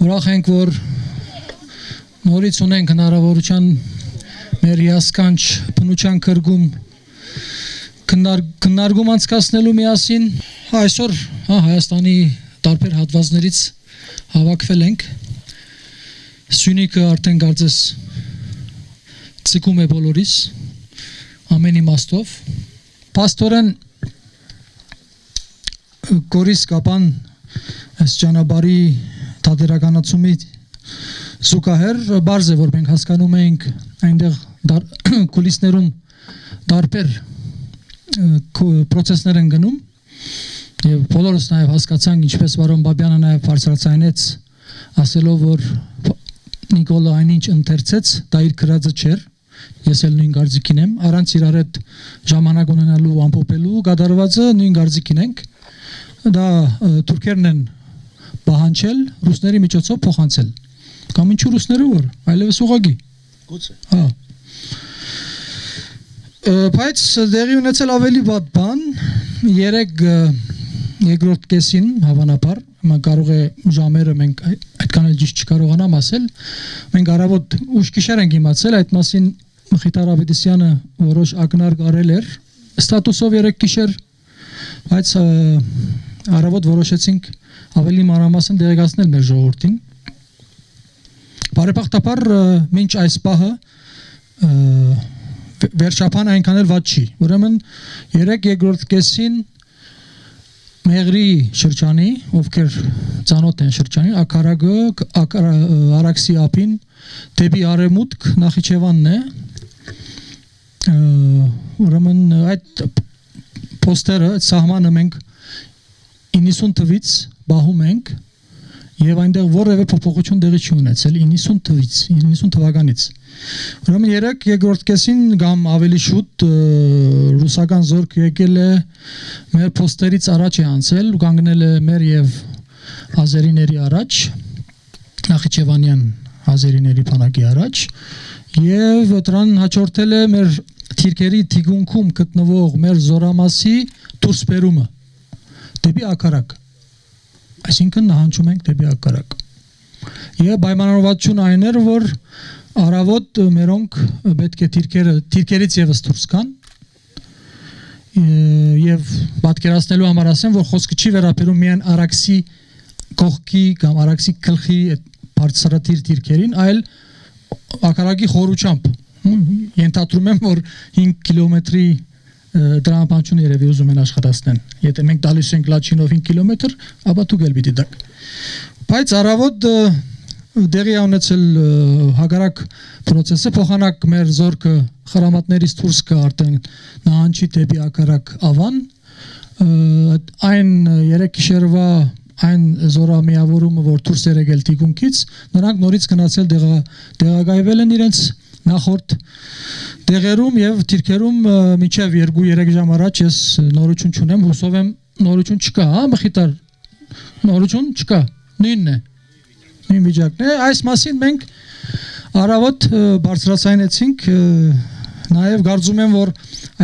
Ուրախ ենք, որ նորից ունենք հնարավորության մեր հիասքանչ բնության կրգում քննարկում անցկացնելու միասին այսօր Հայաստանի տարբեր հատվածներից հավաքվել ենք Սյունիքը արդեն կարծես ցկում է բոլորիս ամեն իմաստով Պաստորեն Գորիս Կապան այս ճանապարհի թատերականացումի զուգահեռ բարձ է որ մենք հասկանում ենք այնտեղ կուլիսներում տարբեր procesներ են գնում եւ բոլորս նաեւ հասկացանք ինչպես Վարոն Բաբյանը նաեւ բարձրացանեց ասելով որ Նիկոլը այնինչ ընթերցեց դա իր գրածը չէր ես էլ նույն կարծիքին եմ առանց իրար հետ ժամանակ ունենալու ամփոփելու կատարվածը նույն կարծիքին ենք դա թուրքերն են պահանջել ռուսների միջոցով փոխանցել կամ ինչու ռուսները որ այլևս ուղղակի գուցե հա բայց դեղի ունեցել ավելի վատ բան երկրորդ կեսին հավանաբար կարող է ժամերը մենք այդքան էլ ճիշտ չկարողանամ ասել մենք առավոտ ուշ գիշեր ենք իմացել այդ մասին Մխիթար Ավետիսյանը որոշ ակնարկ արել էր ստատուսով 3 գիշեր բայց առավոտ որոշեցինք ավելի մանրամասն դերակացնել մեր ժողովրդին բարեբախտաբար մինչ այս պահը վերջապան այնքան էլ վատ չի ուրեմն 3 երկրորդ կեսին Մեղրի շրջանի ովքեր ծանոթ են շրջանի Ակարագը Արաքսի ափին դեպի արևմուտք Նախիջևանն է ուրեմն այդ պոստերը սահմանը մենք 90 թվից բահում ենք եւ այնտեղ որևէ փոփոխություն տեղի չի ունեցել 90 թվականից ուրեմն 3 երկրորդ կեսին կամ ավելի շուտ ռուսական զորք եկել է մեր պոստերից առաջ է անցել ու կանգնել է մեր եւ ազերիների առաջ Նախիջևանյան ազերիների բանակի առաջ եւ դրան հաջորդել է մեր թիրքերի թիկունքում գտնվող մեր զորամասի դուրս բերումը դեպի Ակարակ այսինքն նահանջում ենք դեպի Ակարակ եւ պայմանավորվածությունը այն էր որ առավոտ մերոնք պետք է թիրքերից եւս դուրս գան եւ պատկերացնելու համար ասեմ որ խոսքը չի վերաբերում միայն Արաքսի կողքի կամ Արաքսի գլխի բարձրաթիր թիրքերին այլ Ակարակի խորությամբ ենթադրում եմ որ 5 կիլոմետրի դրամապանություն երևի ուզում են աշխատացնեն եթե մենք տալիս ենք լաչինով 5 կիլոմետր ապա դուք էլ պիտի դաք բայց առավոտ դեղի ունեցել հագարակ process-ը փոխանակ մեր զորքը խրամատներից դուրս կա արդեն նահանջի դեպի Ակարակ ավան այն 3 գիշերվա այն զորամիավորումը որ դուրս էր եկել թիկունքից նրանք նորից գնացել դեղագայվել են իրենց նախորդ դեղերում եւ թիրքերում միջև 2-3 ժամ առաջ ես նորություն չունեմ հուսով եմ նորություն չկա հա Մխիթար նորություն չկա նույնն է նույն վիճակն է այս մասին մենք առավոտ բարձրացանեցինք նաեւ կարծում եմ որ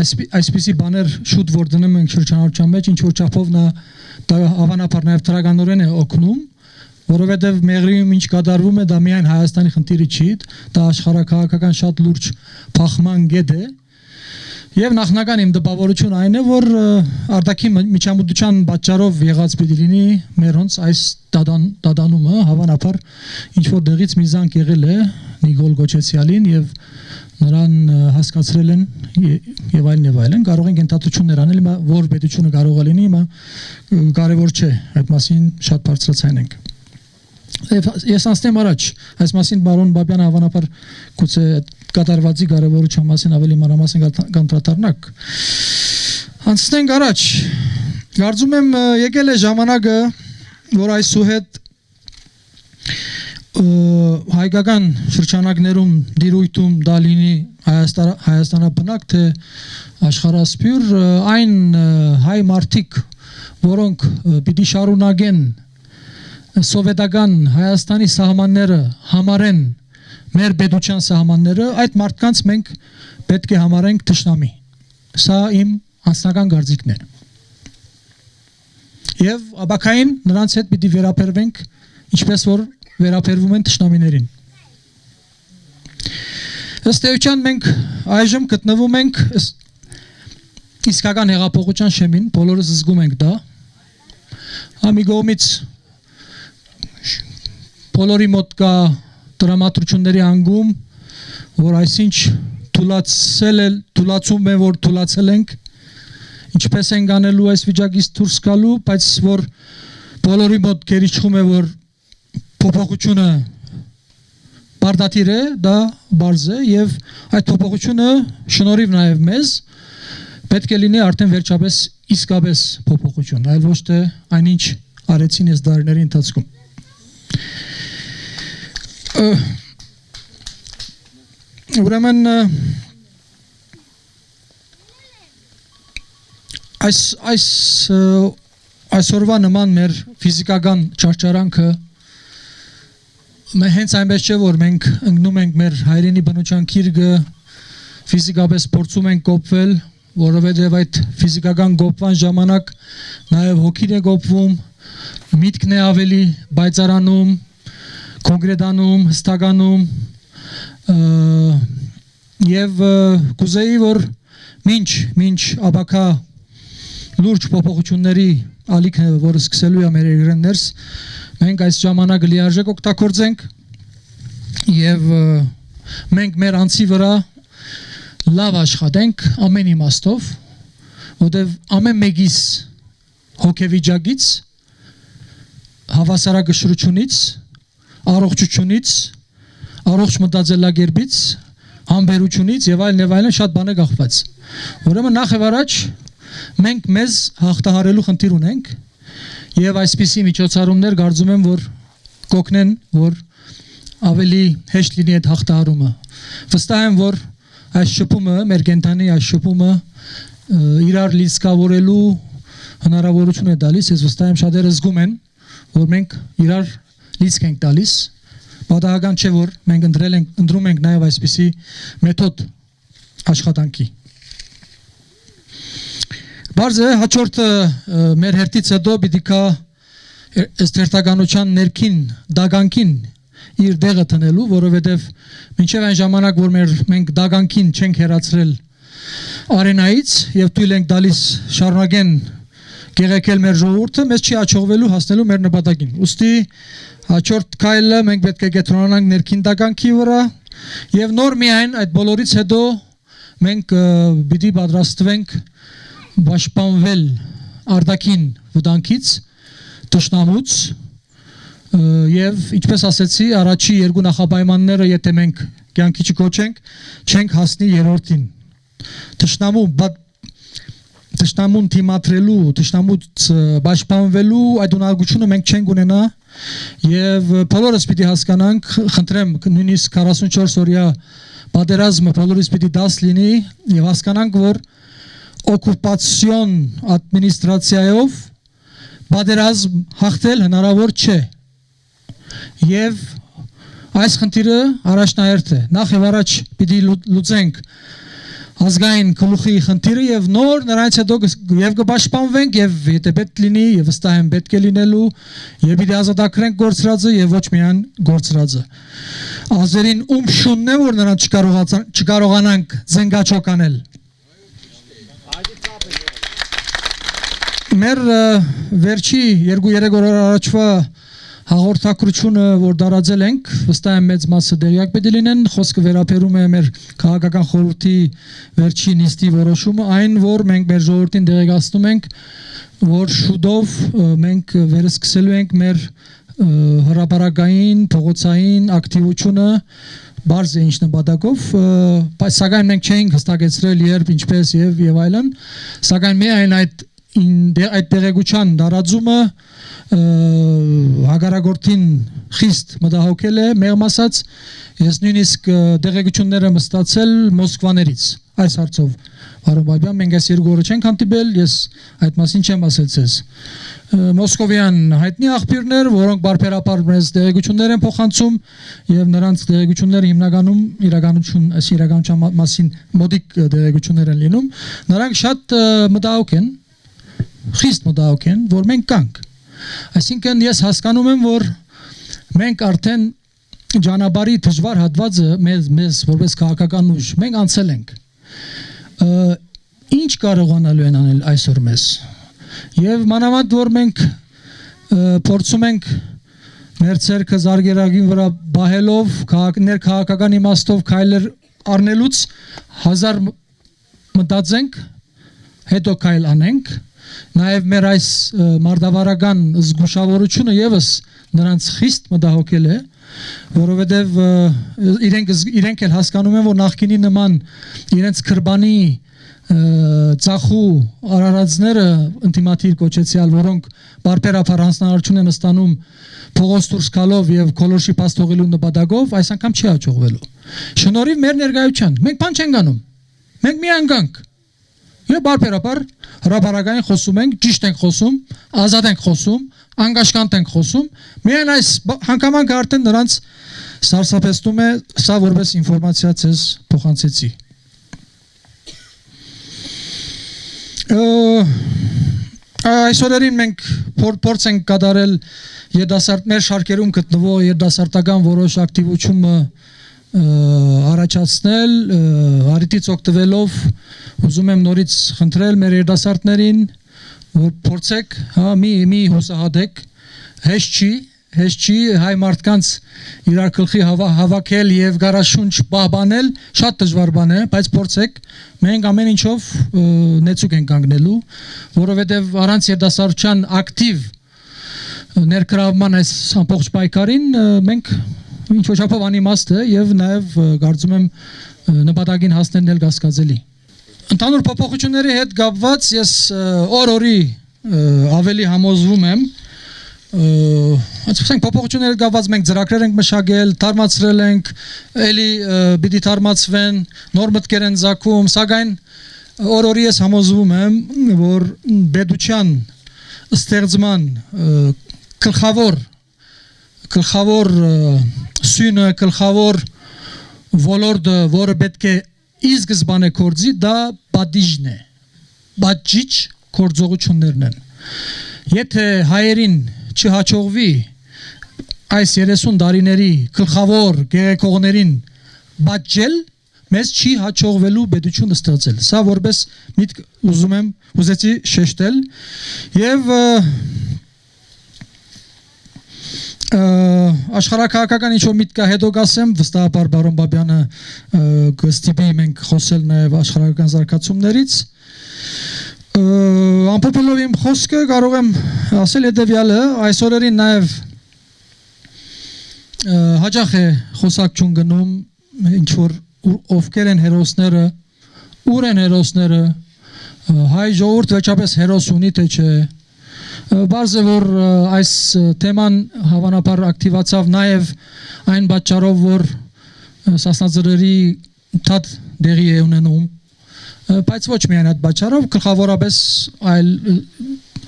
այսպիսի բաներ շուտ որ դնում ենք շրջանառության մեջ ինչ որ չափով նա հավանաբար նաեւ տրագանորեն է օգնում որովհետև Մեղրիում ինչ կատարվում է դա միայն Հայաստանի խնդիրը չի դա աշխարհակահաղական շատ լուրջ փախման գետ է եւ նախնական իմ դպավորությունը այն է որ արտաքին միջամտության պատճառով եղած պիտի լինի մերոնց այս դադանումը հավանաբար ինչ որ դեղից մի զանգ եղել է Նիկոլ Գոչեցյալին եւ նրան հասկացրել են եւ այլն կարող են ենթադրություններ անել հիմա որ պետությունը կարող է լինի հիմա կարեւոր չէ այդ մասին շատ բարձրացնենք ես անցնեմ առաջ այս մասին բարոն Բաբյանը հավանաբար գուցե կատարվածի կարևորության մասին ավելի մանրամասն կանդրադառնաք անցնենք առաջ կարծում եմ եկել է ժամանակը որ այսուհետ հայկական շրջանակներում դիրույթում դա լինի Հայաստանաբնակ թե աշխարհասփյուր այն հայ մարդիկ որոնք պիտի շարունակեն սովետական Հայաստանի սահմանները համարեն մեր պետության սահմանները այդ մարդկանց մենք պետք է համարենք թշնամի սա իմ անձնական կարծիքն է եւ աբակային նրանց հետ պիտի վերաբերվենք ինչպես որ վերաբերվում են թշնամիներին։ Ըստ էության մենք այժմ գտնվում ենք իսկական հեղափոխության շեմին, բոլորս զգում ենք դա։ Մի կողմից բոլորի մոտ կա տրամադրությունների անգում, որ այսինչ թուլացում է, որ թուլացել ենք, ինչպես ենք անելու այս վիճակից դուրս գալու, բայց որ բոլորի մոտ գերիշխում է, որ փոփոխությունը բարդատիր է, դա բարձ է եւ այդ փոփոխությունը շնորհիվ նաեւ մեզ պետք է լինի արդեն վերջապես իսկապես փոփոխություն, այլ ոչ թե այնինչ արեցին այս դարերի ընթացքում։ Ուրեմն այսօրվա նման մեր ֆիզիկական ճարտարանքը հենց այնպես չէ, որ մենք ընկնում ենք մեր հայրենի բնության քիրգը, ֆիզիկապես փորձում ենք կոփվել, որովհետև այդ ֆիզիկական կոփման ժամանակ նաև հոգին է կոփվում, միտքն է ավելի բայցարանում, կոնկրետանում, հստականում եւ կուզեի, որ մինչ ապակա լուրջ փոփոխությունների ալիքն է, որը սկսելու է մեր երկրեն ներս, մենք այս ժամանակը լիարժեք օգտագործենք եւ մենք մեր անձի վրա լավ աշխատենք ամեն իմաստով, որտեւ ամեն մեկիս հոգեվիճակից, հավասարակշռությունից, առողջությունից, առողջ մտածելակերպից, համբերությունից եւ այլն շատ բան է կախված։ Ուրեմն նախ եւ առաջ մենք մեզ հաղթահարելու խնդիր ունենք եւ այսպիսի միջոցառումներ կարծում եմ, որ կօգնեն, որ ավելի հեշտ լինի այդ հաղթահարումը։ Վստահ եմ, որ այս շփումը, մեր կենթանի այս շփումը իրար լիցքավորելու հնարավորություն է տալիս, ես վստահ եմ շատերը զգում են, որ մենք իրար լիցք ենք տալիս, պատահական չէ, որ մենք ընտրում ենք նաեւ այսպիսի մեթոդ աշխատանքի։ Բարձ է, հաջորդը մեր հերթից հետո պիտի կա ստեղծականության ներքին դագանքին իր դեղը տնելու, որովհետև մինչև այն ժամանակ, որ մենք դագանքին չենք հեռացրել արենայից եւ թույլ ենք տալիս շարունակեն գեղեցել մեր ժողովուրդը, մեզ չի հաջողվելու հասնելու մեր նպատակին։ Ուստի հաջորդ քայլը մենք պետք է կենտրոնանանք ներքին դագանքի վրա եւ նոր միայն այդ բոլորից հետո մենք պիտի պատրաստվենք պաշտպանվել արտաքին վտանգից, թշնամուց եւ ինչպես ասեցի, առաջի երկու նախապայմանները, եթե մենք կյանքի չկոչենք, չենք հասնի երրորդին։ Թշնամուն թիմադրելու, թշնամուց պաշտպանվելու այդ ունակությունը մենք չենք ունենա եւ բոլորս պիտի հասկանանք, խնդրեմ, նույնիսկ 44 օրյա պատերազմը բոլորիս պիտի դաս լինի եւ հասկանանք, որ օկուպացիոն ադմինիստրացիայով պատերազմ հաղթել հնարավոր չէ եւ այս խնդիրը առաջնահերթ է։ Նախ եւ առաջ պիտի լուծենք ազգային գլուխի խնդիրը եւ նոր նրանից հետո եւ կպաշտպանվենք եւ եթե պետք լինի եւ վստահ եմ պետք է լինելու եւ պիտի ազատագրենք գործրածը եւ ոչ միայն գործրածը։ Ազերին շունն է, որ նրանց չկարողանանք զենգաչոք անել։ Մեր վերջի 2-3 օր առաջվա հաղորդակցությունը, որ դարաձել ենք, վստահ եմ մեծ մասը դերյակ պետք է լինեն, խոսքը վերաբերում է մեր քաղաքական խորհրդի վերջի նիստի որոշումը, այն որ մենք մեր ժողովրդին դերակացնում ենք, որ շուտով մենք վերսկսելու ենք մեր հրապարակային, փողոցային ակտիվությունը բարձ է ինչ նպատակով, բայց սակայն մենք չէինք հստակեցրել երբ, ինչպես եւ այլն, սակայն միայն այդ տեղեկության դարաձումը հագարագործին խիստ մտահոգել է, մեղմ ասած, ես նույնիսկ տեղեկությունները մստացել Մոսկվաներից, այս հարցով, Արոն Բաբյան, մենք այս երկու օրը չենք հանդիպել, ես այդ մասին չեմ ասել ձեզ։ Մոսկովյան հայտնի աղբյուրներ, որոնք բարբերաբար մեզ տեղեկություններ են փոխանցում եւ նրանց տեղեկությունները հիմնականում իրականության մասին մոդիկ տեղեկություններ են լինում, նրանք շատ մտահոգ են, խիստ մտահոգ են, որ մենք կանք։ Այսինքն ես հասկանում եմ, որ մենք արդեն ճանապարհի դժվար հատվածը մեզ որպես քաղաքական ուժ մենք անցել ենք ինչ կարողանալու են անել այսօր մեզ եւ մանավանդ որ մենք փորձում ենք մեր ցերկը զարգերագին վրա բահելով ներքաղաքական իմաստով քայլեր առնելուց 1000 մտածենք հետո քայլ անենք նաև մեր այս մարդավարական զգուշավորությունը եւս նրանց խիստ մտահոգել է որովհետեւ իրենք էլ հասկանում են որ նախկինի նման իրենց քրբանի ծախու արարածները ինտիմատիվ կոչեցյալ որոնք բարբերաբար հանձնարարություն են ստանում փողոց դուրս գալով եւ քոլոշի փաս թողելու նպատակով այս անգամ չի հաջողվելու շնորհիվ մեր ներկայության մենք բան չենք անում մենք միայն գանք եւ բարբերաբար հրաբարակային խոսում ենք ճիշտ ենք խոսում ազատ ենք խոսում անգաշկանտ ենք խոսում միայն այս հանգամանք արդեն նրանց սարսափեցնում է սա որպես ինֆորմացիա ցես փոխանցեցի այսօրերին մենք փորձ ենք կատարել մեր շարքերում գտնվող երիտասարդական որոշ ակտիվությունը առաջացնել հարիտից օգտվելով ուզում եմ նորից խնդրել մեր երիտասարդներին որ փորձեք մի հուսահատեք հեշտ չի հայ մարդկանց իրար գլխի հավաքել եւ գարաշունչ պահպանել շատ դժվար բան է բայց փորձեք մենք ամեն ինչով նեցուկ ենք կանգնելու որովհետեւ առանց երիտասարդության ակտիվ ներգրավման այս ամբողջ պայքարին մենք ինչ որ չափով անիմաստ է եւ նաեւ կարծում եմ նպատակին հասնելն էլ կասկածելի ընդհանուր փոփոխությունների հետ կապված ես օր-օրի ավելի համոզվում եմ ասենք փոփոխությունների հետ կապված մենք ծրագրեր ենք մշակել, թարմացրել ենք, էլի պիտի թարմացվեն, նոր մտքեր են ծագում, սակայն օր-օրի ես համոզվում եմ, որ պետության ստեղծման գլխավոր սյունը, գլխավոր ոլորտը, որը պետք է ի սկզբանե կործի, դա պատիժն է, պատժիչ գործողություններն են։ Եթե հայերին չհաջողվի այս 30 տարիների գլխավոր գեղեցկողներին պատժել, մեզ չի հաջողվելու պետություն ստեղծել։ Սա որպես միտք ուզեցի շեշտել եւ աշխարհակահաղական ինչ որ միտք կա հետո կասեմ վստահաբար բարոն Բաբյանը կստիպի մենք խոսել նաև աշխարհակահաղական զարգացումներից ամփոփելով իմ խոսքը կարող եմ ասել հետևյալը այսօրերին նաև հաջող է խոսակցություն գնում ինչ որ ովքեր են հերոսները ուր են հերոսները հայ ժողովուրդ վերջապես հերոս ունի թե չէ Բարձ է որ այս թեման հավանաբար ակտիվացավ նաև այն պատճառով որ սասնաձրերի թատ դեղի է ունենում բայց ոչ միայն այդ պատճառով գլխավորապես այլ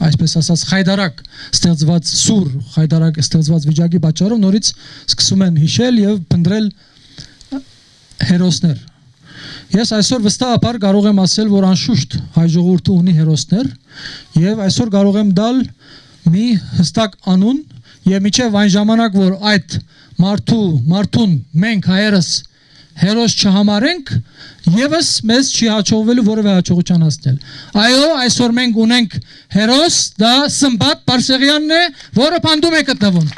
այսպես ասած խայդարակ ստեղծված սուր խայդարակ ստեղծված վիճակի պատճառով նորից սկսում են հիշել եւ փնտրել հերոսներ Ես այսօր վստահաբար կարող եմ ասել, որ անշուշտ հայ ժողովուրդը ունի հերոսներ եւ այսօր կարող եմ տալ մի հստակ անուն եւ միջև այն ժամանակ, որ այդ մարդուն մենք հայերս հերոս չհամարենք, եւս մեզ չի հաջողվելու որևէ հաջողության հասնել։ Այո, այսօր մենք ունենք հերոս, դա Սմբատ Բարսեղյանն է, որը փանդում է գտնվում։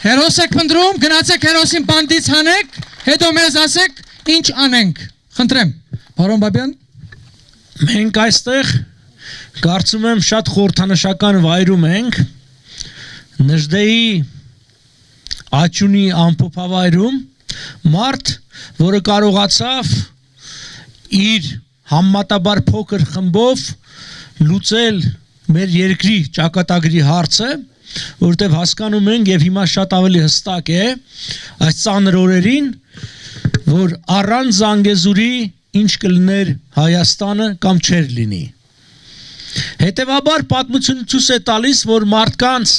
Հերոս եք փնտրում, գնացեք հերոսին բանդից հանեք, հետո մեզ ասեք ինչ անենք։ Խնդրեմ, պարոն Բաբյան։ Մենք այստեղ կարծում եմ շատ խորհրդանշական վայրում ենք Նժդեի աճունի ամփոփավայրում մարդ, որը կարողացավ իր համեմատաբար փոքր խմբով լուծել մեր երկրի ճակատագրի հարցը որտեվ հասկանում ենք եւ հիմա շատ ավելի հստակ է այս ծանր օրերին որ առանց Զանգեզուրի ինչ կլիներ Հայաստանը կամ չէր լինի հետեւաբար պատմությունը ցույց է տալիս որ մարդկանց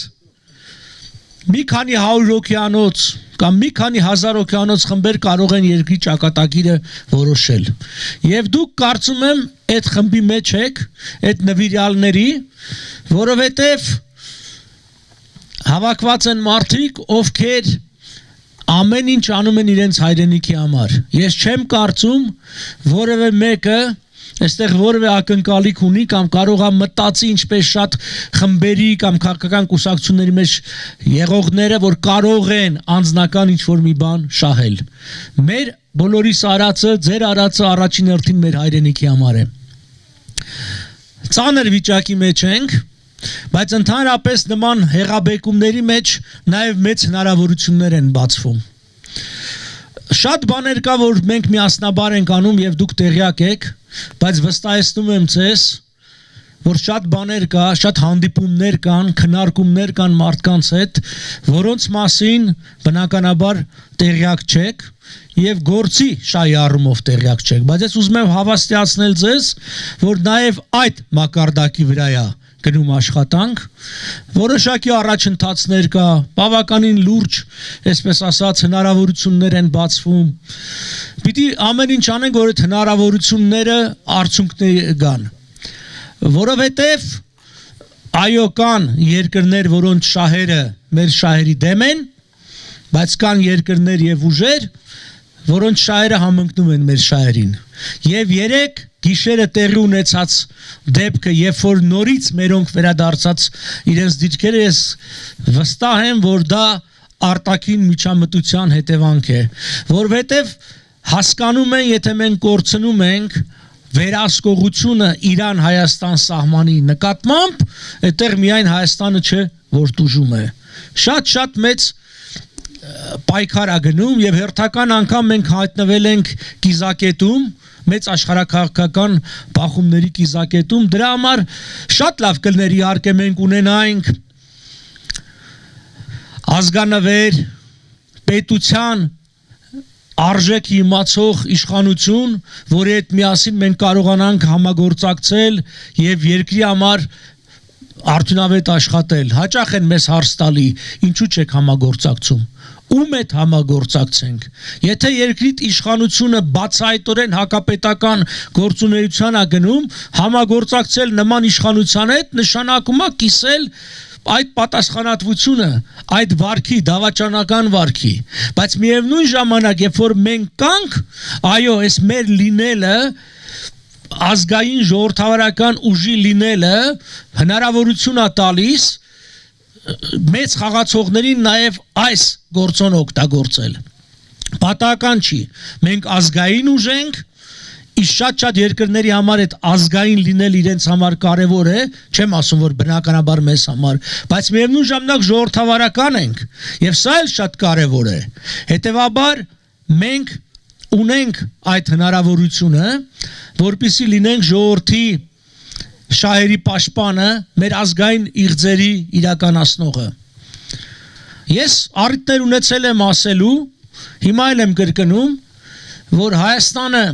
մի քանի 100 հոգյանոց կամ մի քանի հազար օքեանոց խմբեր կարող են երկրի ճակատագիրը որոշել։ Եվ դուք կարծում եմ այդ խմբի մեջ եք, այդ նվիրյալների, որովհետև հավաքված են մարդիկ, ովքեր ամեն ինչ անում են իրենց հայրենիքի համար։ Ես չեմ կարծում, որևէ մեկը այստեղ որևէ ակնկալիք ունի կամ կարող է մտածի ինչպես շատ խմբերի կամ քաղաքական կուսակցությունների մեջ եղողները, որ կարող են անձնական ինչ-որ մի բան շահել։ Մեր բոլորիս արածը, ձեր արածը առաջին հերթին մեր հայրենիքի համար է։ Ծանր վիճակի մեջ ենք, բայց ընդհանրապես նման հեղաբեկումների մեջ նաև մեծ հնարավորություններ են բացվում։ Շատ բաներ կա, որ մենք միասնաբար ենք անում եւ դուք տեղյակ եք, բայց վստահեցնում եմ ձեզ, որ շատ բաներ կա, շատ հանդիպումներ կան, քննարկումներ կան մարդկանց հետ, որոնց մասին բնականաբար տեղյակ չեք եւ գործի շահի առումով տեղյակ չեք, բայց ես ուզում եմ հավաստիացնել ձեզ, որ նաեւ այդ մակարդակի վրա է գնում աշխատանք, որոշակի առաջընթացներ կա, բավականին լուրջ, այսպես ասած, հնարավորություններ են բացվում։ Պիտի ամեն ինչ անենք, որ այդ հնարավորությունները արդյունքներ գան։ Որովհետև այո կան երկրներ, որոնց շահերը մեր շահերի դեմ են, բայց կան երկրներ եւ ուժեր, որոնց շահերը համընկնում են մեր շահերին։ Եվ երեք գիշերը տեղի ունեցած դեպքը, երբ որ նորից մերոնք վերադարձած իրենց դիրքերը, ես վստահ եմ, որ դա արտաքին միջամտության հետևանք է, որովհետև հասկանում են, եթե մենք կորցնում ենք վերահսկողությունը Իրան-Հայաստան սահմանի նկատմամբ, այդտեղ միայն Հայաստանը չէ, որ տուժում է։ Շատ մեծ պայքար է գնում եւ հերթական անգամ մենք հայտնվել ենք կիզակետում, մեծ աշխարհակաղակական բախումների կիզակետում, դրա համար շատ լավ կլներ իհարկե մենք ունենայինք ազգանվեր, պետության արժեք իմացող իշխանություն, որի հետ միասին մենք կարողանանք համագործակցել եւ երկրի համար արդյունավետ աշխատել։ Հաճախ են մեզ հարց տալի, ինչու չեք համագործակցում։ Ում հետ համագործակցենք։ Եթե երկրի իշխանությունը բացահայտորեն հակապետական գործունեության է գնում, համագործակցել նման իշխանության հետ նշանակում է կիսել այդ պատասխանատվությունը, այդ վարքի, դավաճանական վարքի, բայց միևնույն ժամանակ, երբ որ մենք կանք, այո, այս մեր լինելը, ազգային ժողովրդավարական ուժի լինելը հնարավորություն է տալիս մեծ խաղացողներին նաև այս գործոն օգտագործել։ Պատահական չի, մենք ազգային ուժ ենք, իսկ շատ երկրների համար այդ ազգային լինել իրենց համար կարևոր է, չեմ ասում, որ բնականաբար մեզ համար, բայց միևնույն ժամանակ ժողովրդավարական ենք, եւ սա էլ շատ կարևոր է։ Հետևաբար մենք ունենք այդ հնարավորությունը, որպեսզի լինենք ժողովրդի շահերի պաշտպանը, մեր ազգային իղձերի իրականացնողը։ Ես առիթներ ունեցել եմ ասելու, հիմա էլ եմ կրկնում, որ Հայաստանը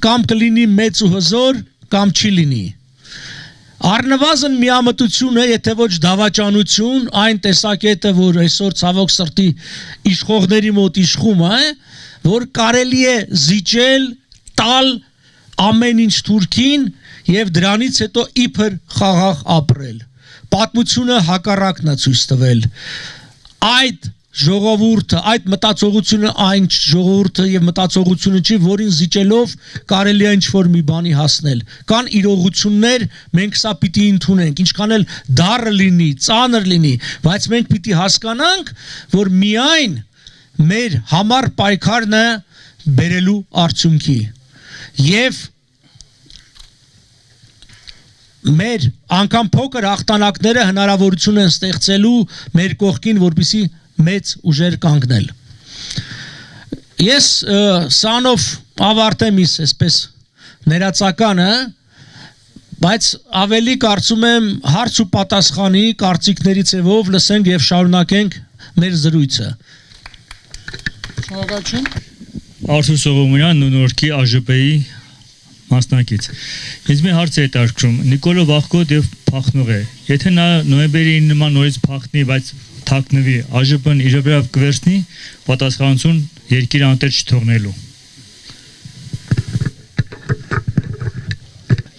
կամ կլինի մեծ ու հզոր, կամ չի լինի։ Առնվազն միամտություն է, եթե ոչ դավաճանություն, այն տեսակետը, որ այսօր ցավոք սրտի իշխողների մոտ իշխում է, որ կարելի է զիջել, տալ ամեն ինչ Թուրքին եւ դրանից հետո իբր խաղաղ ապրել։ Պատմությունը հակառակն է ցույց տվել։ Այդ ժողովուրդը, այդ մտածողությունը այն ժողովուրդը եւ մտածողությունը չի, որին զիջելով կարելի է ինչ-որ մի բանի հասնել։ Կան իրողություններ, մենք սա պիտի ընդունենք, ինչքան էլ դառը լինի, ծանր լինի, բայց մենք պիտի հասկանանք, որ միայն մեր համար պայքարն է բերելու արդյունքի։ Եվ մեր անգամ փոքր հաղթանակները հնարավորություն են ստեղծելու մեր կողքին, որպեսզի մեծ ուժեր կանգնել։ Ես սանով ավարտեմ իմ այսպես ներածականը, բայց ավելի կարծում եմ հարց ու պատասխանի կարծիքների ձևով լսենք եւ շարունակենք մեր զրույցը։ Շնորհակալություն։ Արթուր Սողոմոնյան, Նորքի ԱԺՊ-ի մասնակից։ Ինձ մի հարց է հետաքրքրում, Նիկոլո Վախկոտ եւ փախնող է։ Եթե նա նոյեմբերի 9-ին նորից փախնի, բայց թաքնվի, ԱԺՊ-ն իր վրա կվերցնի պատասխանություն երկիրը անտեր չթողնելու։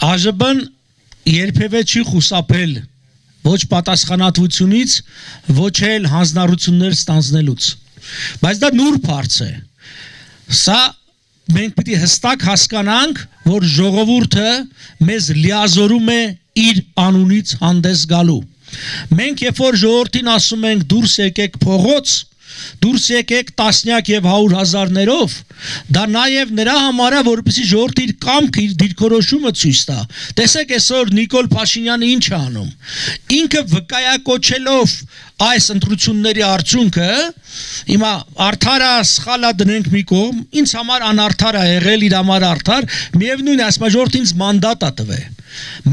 ԱԺՊ-ն երբևէ չի խուսափել ոչ պատասխանատվությունից, ոչ էլ հանձնառություններ ստանձնելուց։ Բայց դա նուրբ հարց է։ Սա մենք պիտի հստակ հասկանանք, որ ժողովուրդը մեզ լիազորում է իր անունից հանդես գալու։ Մենք երբ որ ժողովրդին ասում ենք դուրս եկեք փողոց, դուրս եկեք տասնյակ եւ 100,000-ներով, դա նաեւ նրա համար է, որպեսզի ժողովրդը իր կամքը, իր դիրքորոշումը ցույց տա։ Տեսեք այսօր Նիկոլ Փաշինյանը ինչ է անում։ Ինքը վկայակոչելով այս ընտրությունների արդյունքը, հիմա արդարը սխալա դնենք մի կողմ, ինձ համար անարդար է եղել, իր համար արդար, միևնույն է, ասма ժողովրդը ինձ մանդատ է տվել։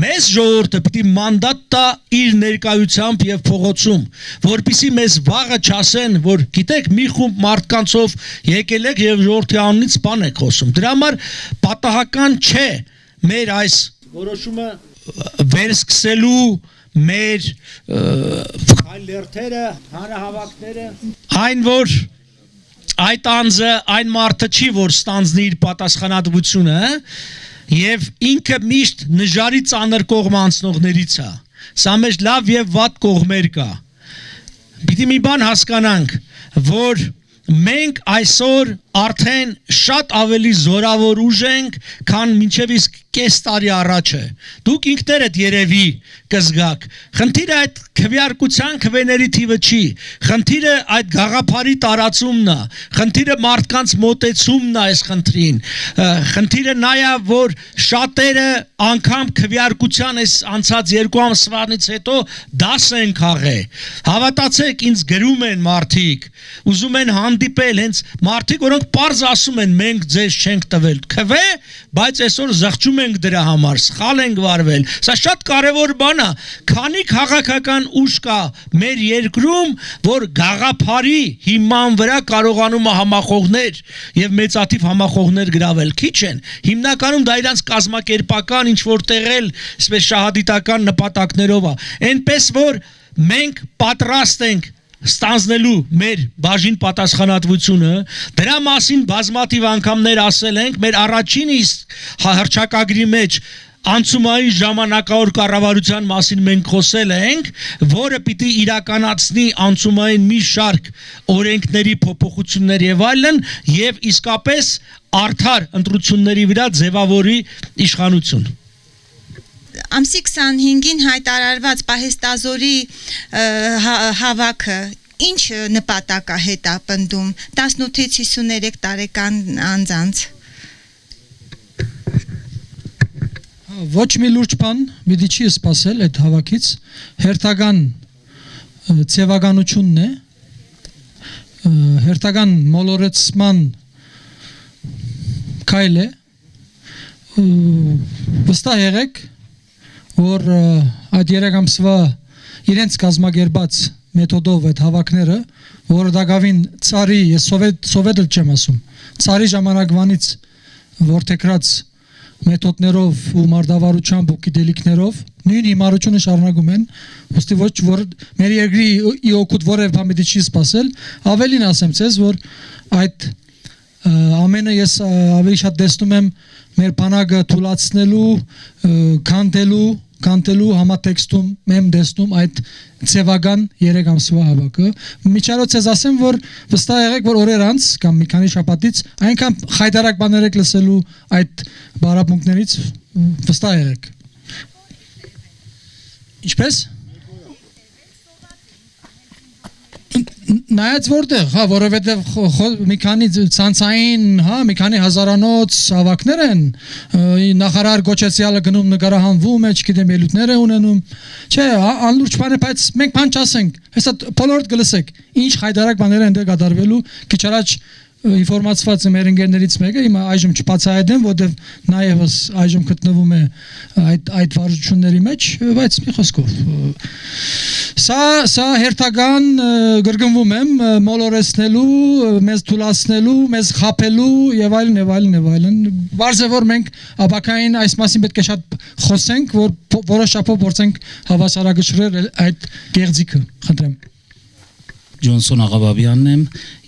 Մեզ ժողովուրդը պիտի մանդատ տա իր ներկայությամբ եւ փողոցում, որպեսզի մեզ վաղը չասեն, որ գիտեք մի խումբ մարդկանցով եկել եք եւ ժողովրդի անունից բան եք խոսում։ Դրա համար պատահական չէ մեր այս որոշումը վերսկսելու մեր քայլերթերը, հանրահավաքները, այն որ այդ անձը, այն մարդը չի, որ ստանձնի իր պատասխանատվությունը, եւ ինքը միշտ նժարի ծանր կողմ անցնողներից է։ Սա մեջ լավ եւ վատ կողմեր կա։ Պիտի մի բան հասկանանք, որ մենք այսօր արդեն շատ ավելի զորավոր ուժ ենք, քան մինչև իսկ կես տարի առաջ է։ Դուք ինքներդ երևի կզգաք։ Խնդիրը այդ քվեարկության քվեների թիվը չի։ Խնդիրը այդ գաղափարի տարածումն է։ Խնդիրը մարդկանց մոտեցումն է այս խնդրին։ Խնդիրը նա է, որ շատերը անգամ քվեարկության այս անցած 2 ամսվանից հետո դաս են քաղել։ Հավատացեք, ինձ գրում են մարդիկ, ուզում են հանդիպել, հենց մարդիկ, որոնք պարզ ասում են, մենք ձեզ չենք տվել քվե, բայց այսօր զղջում ենք դրա համար, սխալ ենք վարվել։ Սա շատ կարևոր բան է, քանի քաղաքական ուժ կա մեր երկրում, որ գաղափարի հիման վրա կարողանում է համախոհներ եւ մեծաթիվ համախոհներ գրավել։ Քիչ են։ Հիմնականում դա իրանց կազմակերպական ինչ որ տեղել, այսպես շահադիտական նպատակներով է։ Այնպես որ մենք պատրաստ ենք ստանձնելու մեր բաժին պատասխանատվությունը, դրա մասին բազմաթիվ անգամներ ասել ենք, մեր առաջին իսկ հռչակագրի մեջ անցումային ժամանակավոր կառավարության մասին մենք խոսել ենք, որը պիտի իրականացնի անցումային մի շարք օրենքների փոփոխություններ եւ այլն, եւ իսկապես արդար ընտրությունների վրա ձևավորի իշխանություն։ Ամսի 25-ին հայտարարված պահեստազորի հավաքը ինչ նպատակ է հետապնդում 18-ից 53 տարեկան անձանց։ Ոչ մի լուրջ բան պիտի չի սպասել այդ հավաքից, հերթական ցեվականությունն է, հերթական մոլորեցման քայլ է, վստահ եղեք, որ այդ 3 ամսվա իրենց կազմակերպած մեթոդով այդ հավաքները, որը դակավին ցարի, ես սովետը չեմ ասում, ցարի ժամանակվանից որթեքրած մեթոդներով ու մարդավարությամբ ու գիտելիքներով նույն հիմարությունը շարունակում են, ուստի ոչ որ մեր երկրի իօգուտ որևէ բան չի սպասել, ավելին ասեմ ցեզ, որ այդ ամենը ես ավելի շատ տեսնում եմ մեր բանակը թույլատնելու, քանդելու համատեքստում եմ տեսնում այդ ցեվական 3 ամսվա հավաքը։ Միջարոց ես ասեմ, որ վստահ եղեք, որ օրեր անց կամ մի քանի շաբաթից այնքան խայտարակ բաներ եք լսելու այդ բարապունքներից, վստահ եղեք։ Ինչպես նայած որտեղ, հա, որովհետև մի քանի ցանցային, հա, մի քանի հազարանոց հավաքներ են, նախարար Գոչեցյալը գնում նկարահանվում է, չգիտեմ, ելույթներ է ունենում, չէ, անլուրջ բան է, բայց մենք բան չասենք, հեսա բոլորդ կլսեք, ինչ խայտարակ բաներ են դե կատարվելու, քիչ առաջ ինֆորմացված մեր ընկերներից մեկը հիմա այժմ չբացահայտեմ, որովհետև նաև այժմ գտնվում է այդ վարժությունների մեջ, բայց մի խոսքով սա հերթական գրգնվում եմ մոլորեցնելու, մեզ թուլացնելու, մեզ խափելու եւ այլն եւ այլն եւ այլն։ Բարձ է որ մենք ապակային այս մասին պետք է շատ խոսենք, որ որոշ չափով փորձենք հավասարակշռել այդ գեղձիկը, խնդրեմ։ Ջոնսոն Աղաբաբյանն եմ,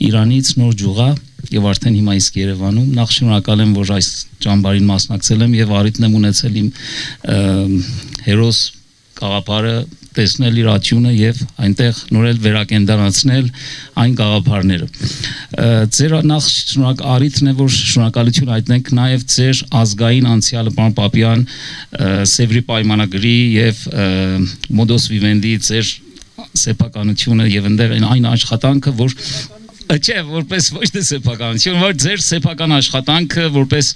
Իրանից նոր ջուղա եւ արդեն հիմա իսկ Երևանում։ Նախ շնորհակալ եմ, որ այս ճամբարին մասնակցել եմ եւ առիթն եմ ունեցել իմ հերոս գաղափարը տեսնել իր ատյունը եւ այնտեղ նորել վերակենդանացնել այն գաղափարները։ Ձեր նախ առիթն է, որ շնորհակալություն հայտնենք նաեւ ձեր ազգային անցյալը պարոն Պապյան, Սևրի պայմանագրի եւ Modus Vivendi ձեր սեփականությունը եւ այնտեղ այն աշխատանքը, որ Չէ, որպես ոչ թե սեփականություն, որ ձեր սեփական աշխատանքը որպես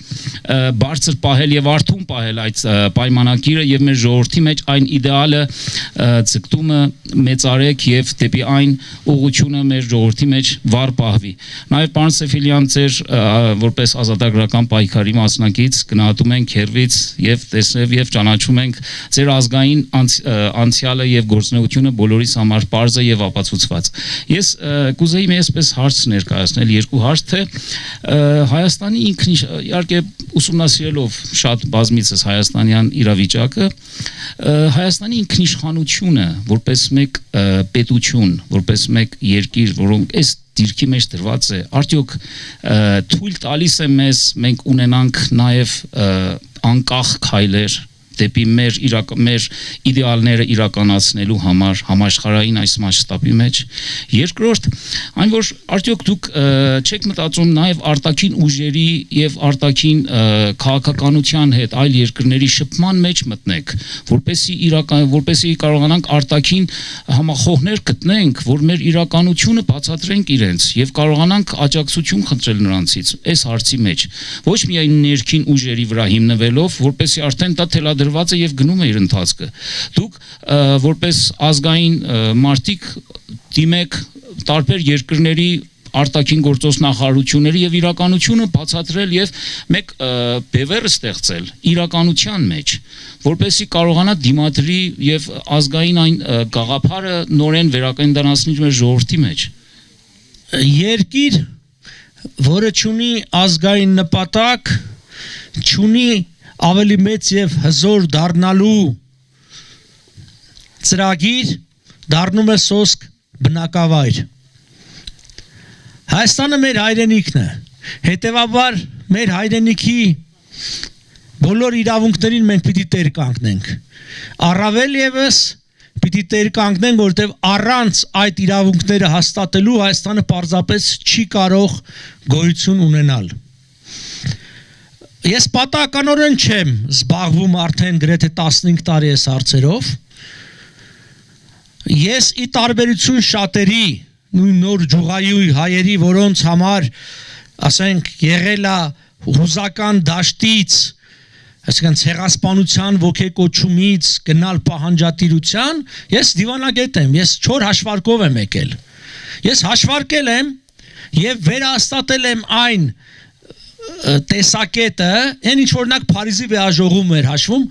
բարձր պահել եւ արթուն պահել այդ պայմանագիրը եւ մեր ժողովրդի մեջ այն իդեալը ցկտումը մեծարեք եւ դեպի այն ուղղությունը մեր ժողովրդի մեջ վառ պահվի։ Նաեւ պարոն Սեֆիլյան, ձեր որպես ազատագրական պայքարի մասնակից գնահատում ենք հերվից եւ տեսնեւ եւ ճանաչում ենք ձեր ազգային անցյալը եւ գործունեությունը բոլորիս համար པարզ է եւ ապացուցված։ Ես կուզեի այսպես հարց ներկայացնել, երկու հարց, թե Հայաստանի իհարկե ուսումնասիրելով շատ բազմիցս հայաստանյան իրավիճակը, Հայաստանի ինքնիշխանությունը որպես մեկ պետություն, որպես մեկ երկիր, որոնք այս դիրքի մեջ դրված է, արդյոք թույլ տալիս է մեզ մենք ունենանք նաև անկախ քայլեր դեպի մեր իդեալները իրականացնելու համար համաշխարհային այս մասշտաբի մեջ։ Երկրորդ, այն որ արդյոք դուք չեք մտածում նաև արտաքին ուժերի եւ արտաքին քաղաքականության հետ այլ երկրների շփման մեջ մտնեք, որպեսզի կարողանանք արտաքին համախոհներ գտնենք, որ մեր իրականությունը բացատրենք իրենց եւ կարողանանք աջակցություն խնդրել նրանցից այս հարցի մեջ։ Ոչ միայն ներքին ուժերի վրա հիմնվելով, որպեսզի արդեն դա թելադրված է եւ գնում է իր ընթացքը։ Դուք որպես ազգային մարդիկ դիմեք տարբեր երկրների արտաքին գործոս նախարարությունների եւ իրականությունը բացատրել եւ մեկ բևեռ ստեղծել իրականության մեջ, որպեսզի կարողանա դիմադրի եւ ազգային այն գաղափարը նորեն վերակենդանացնել մեր ժողովրդի մեջ։ Երկիր, որը ունի ազգային նպատակ, ունի ավելի մեծ եւ հզոր դառնալու ծրագիր, դառնում է սոսկ բնակավայր։ Հայաստանը մեր հայրենիքն է, հետևաբար մեր հայրենիքի բոլոր իրավունքներին մենք պիտի տեր կանգնենք։ Առավել եւս պիտի տեր կանգնենք, որովհետեւ առանց այդ իրավունքները հաստատելու Հայաստանը պարզապես չի կարող գոյություն ունենալ։ Ես պատահականորեն չեմ զբաղվում արդեն գրեթե 15 տարի այս հարցերով։ Ես ի տարբերություն շատերի, նույն նոր ջուղայի հայերի, որոնց համար, ասենք, եղել է հուզական դաշտից, այսինքն ցեղասպանության ոգեկոչումից գնալ պահանջատիրության, ես դիվանագետ եմ, ես 4 հաշվարկով եմ եկել։ Ես հաշվարկել եմ եւ վերահաստատել եմ այն տեսակետը, այն ինչ օրինակ Փարիզի վեաժողում էր հաշվում,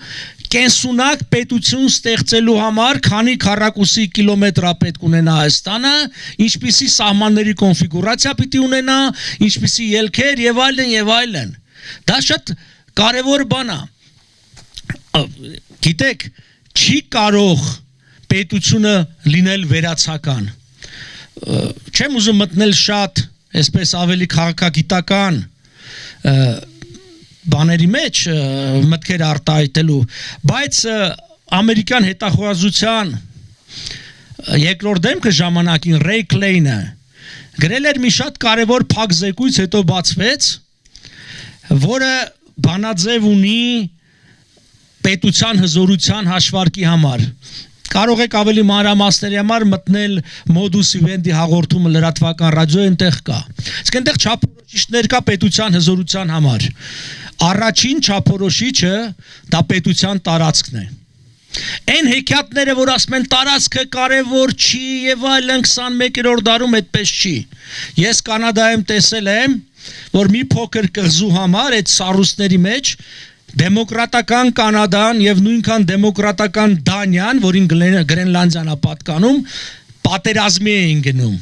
կենսունակ պետություն ստեղծելու համար քանի քառակուսի կիլոմետր պետք ունենա Հայաստանը, ինչպիսի սահմանների կոնֆիգուրացիա պիտի ունենա, ինչպիսի ելքեր եւ այլն եւ այլն։ Դա շատ կարևոր բան է։ Գիտեք, չի կարող պետությունը լինել վերացական։ Չեմ ուզում մտնել շատ, այսպես ավելի քաղաքագիտական բաների մեջ մտքեր արտահայտելու, բայց ամերիկյան հետախուզության երկրորդ դեմքը ժամանակին Ռեյ Քլեյնը գրել էր մի շատ կարևոր փակ զեկույց, հետո բացվեց, որը բանաձև ունի պետության հզորության հաշվարկի համար։ Կարող եք ավելի մանրամասների համար մտնել Modus Vivendi հաղորդումը լրատվական ռադիոյի այնտեղ կա։ Իսկ այնտեղ չափորոշիչներ կա պետության հզորության համար։ Առաջին չափորոշիչը դա պետության տարածքն է։ Այն հեքիաթները, որ ասում են տարածքը կարևոր չի եւ այլն 21-րդ դարում այդպես չի։ Ես Կանադայում տեսել եմ, որ մի փոքր կղզու համար այդ սառույցների մեջ դեմոկրատական Կանադան եւ նույնքան դեմոկրատական Դանիան, որին Գրենլանդիան է պատկանում, պատերազմի էին գնում։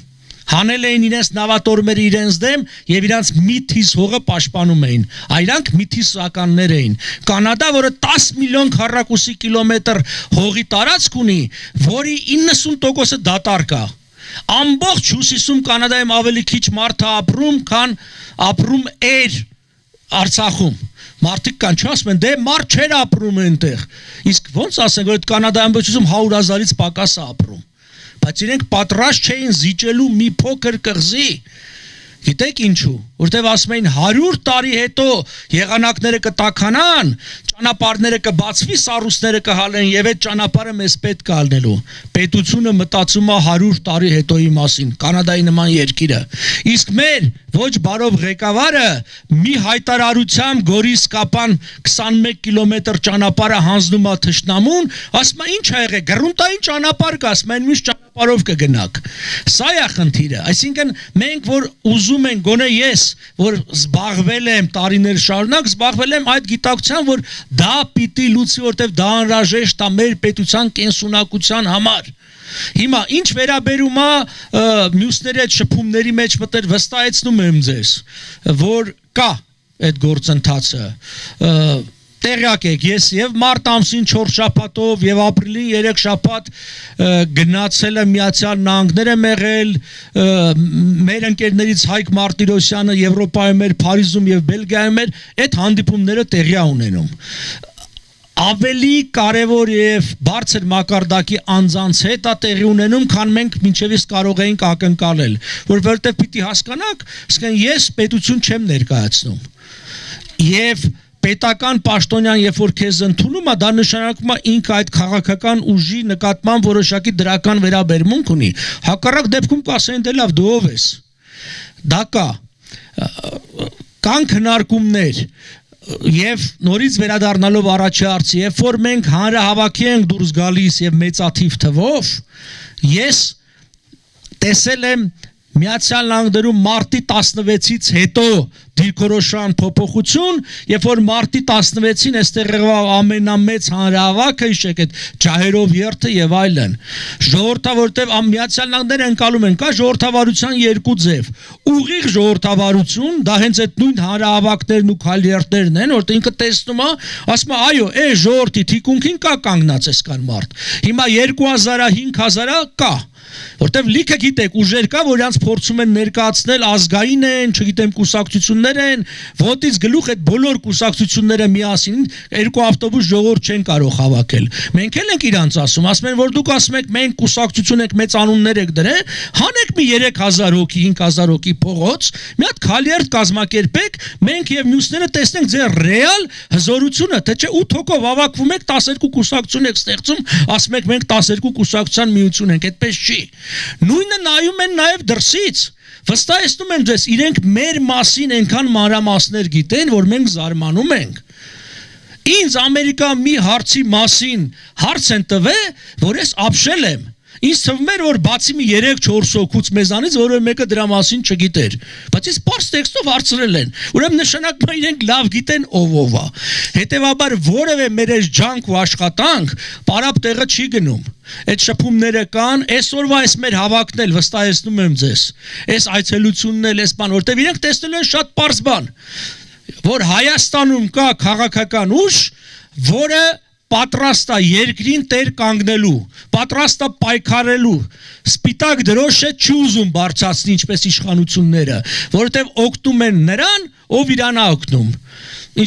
Հանել էին իրենց նավատորմերը իրենց դեմ եւ իրանց միթիս հողը պաշտպանում էին։ Այրանք միթիսականներ էին։ Կանադա, որը 10 միլիոն քառակուսի կիլոմետր հողի տարածք ունի, որի 90%-ը դատարկ է։ Ամբողջ հյուսիսում Կանադայում ավելի քիչ մարդ է ապրում, քան ապրում էր Արցախում։ Մարդիկ կան չասում են, դե մարդ չէր ապրում այնտեղ։ Իսկ ոնց ասենք, որ այդ Կանադայում բացում 100,000-ից պակաս է ապրում։ Բայց իրենք պատրաստ չէին զիջելու մի փոքր կղզի։ Գիտեք ինչու, որտեվ ասում էին 100 տարի հետո եղանակները կտաքանան, ճանապարհները կբացվի, սառույցները կհալեն եւ այդ ճանապարհը մեզ պետք է ալնելու։ Պետությունը մտածում է 100 տարի հետոյի մասին, Կանադայի նման երկիրը։ Իսկ մեր ոչ բարով ղեկավարը մի հայտարարությամբ Գորիս Կապան 21 կիլոմետր ճանապարհը հանձնում է թշնամուն, ասում է ինչ ա եղել, գրունտային ճանապարհ կա, ասում են միշտ ճանապարհով կգնաք։ Սա է խնդիրը, այսինքն մենք որ ուզում ենք, գոնե ես, որ զբաղվել եմ տարիներ շարունակ, զբաղվել եմ այդ գիտակցությամբ, որ դա պիտի լուծի, որտեվ դա անհրաժեշտ է մեր պետության կենսունակության համար։ Հիմա ինչ վերաբերում է մյուսների այդ շփումների մեջ մտել, վստահեցնում եմ ձեզ, որ կա այդ գործընթացը։ Տեղյակ եք, ես եւ մարտ ամսին 4 շաբաթով եւ ապրիլին 3 շաբաթ գնացել եմ Միացյալ Նահանգներ եմ եղել, մեր ընկերներից Հայկ Մարտիրոսյանը Եվրոպայում էր, Փարիզում եւ Բելգիայում էր, այդ հանդիպումները տեղի ունենում։ Ավելի կարևոր եւ բարձր մակարդակի անձանց հետ է տեղի ունենում, քան մենք մինչեւից կարող էինք ակնկալել, որովհետեւ պիտի հասկանաք, ասեն ես պետություն չեմ ներկայացնում։ Եվ պետական պաշտոնյան, երբ որ քեզ ընդունում է, դա նշանակում է ինքը այդ քաղաքական ուժի նկատմամբ որոշակի դրական վերաբերմունք ունի։ Հակառակ դեպքում կասեն դե լավ դու ով ես։ Դա կա։ Կան քննարկումներ եւ նորից վերադառնալով առաջի հարցի, երբ որ մենք հանրահավաքի ենք դուրս գալիս եւ մեծաթիվ թվով, ես տեսել եմ Միացյալ Նահանգներում մարտի 16-ից հետո դիրքորոշման փոփոխություն, երբ որ մարտի 16-ին այստեղ եղավ ամենամեծ հանրահավաքը, հիշեք այդ ջահերով երթը եւ այլն։ Ժողովրդավարտեւ Միացյալ Նահանգները ընկալում են, կա ժողովրդավարության երկու ձև։ Ուղիղ ժողովրդավարություն, դա հենց այդ նույն հանրահավաքներն ու քայլերթներն են, որտեղ ինքը տեսնում է, ասում է, այո, այս ժողովրդի թիկունքին կա կանգնած այսքան մարդ։ Հիմա 2000-ա, 5000-ա կա։ Որտեվ լիքը գիտեք ուժեր կա, որ իրանց փորձում են ներկայացնել ազգային են, չգիտեմ կուսակցություններ են, ոտից գլուխ այդ բոլոր կուսակցությունները միասին երկու ավտոբուս ժողովուրդ չեն կարող հավաքել։ Մենք էլ ենք իրանց ասում են, որ դուք ասում եք մենք կուսակցություն եք, մեծ անուններ եք դրել, հանեք մի 3000 հոգի, 5000 հոգի փողոց, մի հատ քալերտ կազմակերպեք, մենք եւ մյուսները տեսնենք ձեր ռեալ հզորությունը, թե չէ 8 հոգով հավաքվում եք, 12 կուսակցություն եք ստեղծում, ասում եք մենք 12 կուսակցության միություն ենք, այդպես չի։ Նույնը նայում են նաև դրսից, վստահեցնում եմ ձեզ, իրենք մեր մասին այնքան մանրամասներ գիտեն, որ մենք զարմանում ենք։ Ինձ Ամերիկա մի հարցի մասին հարց են տվել, որ ես ապշել եմ։ Ինձ թվում էր, որ բացի մի 3-4 հոգուց մեզանից որևէ մեկը դրա մասին չգիտեր, բայց ես պարզ տեքստով հարցրել են։ Ուրեմն նշանակում է իրենք լավ գիտեն ով է։ Հետևաբար որևէ մեր այս ջանք ու աշխատանք պարապ տեղը չի գնում։ Այդ շփումները կան, այսօրվա այս մեր հավաքն էլ վստահեցնում եմ ձեզ։ Այս այցելությունն էլ, այս բան, որտեղ իրենք տեսնել են շատ պարզ բան, որ Հայաստանում կա քաղաքական ուժ, որը պատրաստ է երկրին տեր կանգնելու, պատրաստ է պայքարելու, սպիտակ դրոշը չի ուզում բարձրացնի ինչպես իշխանությունները, որովհետև օգնում են նրան, ով իրան է օգնում։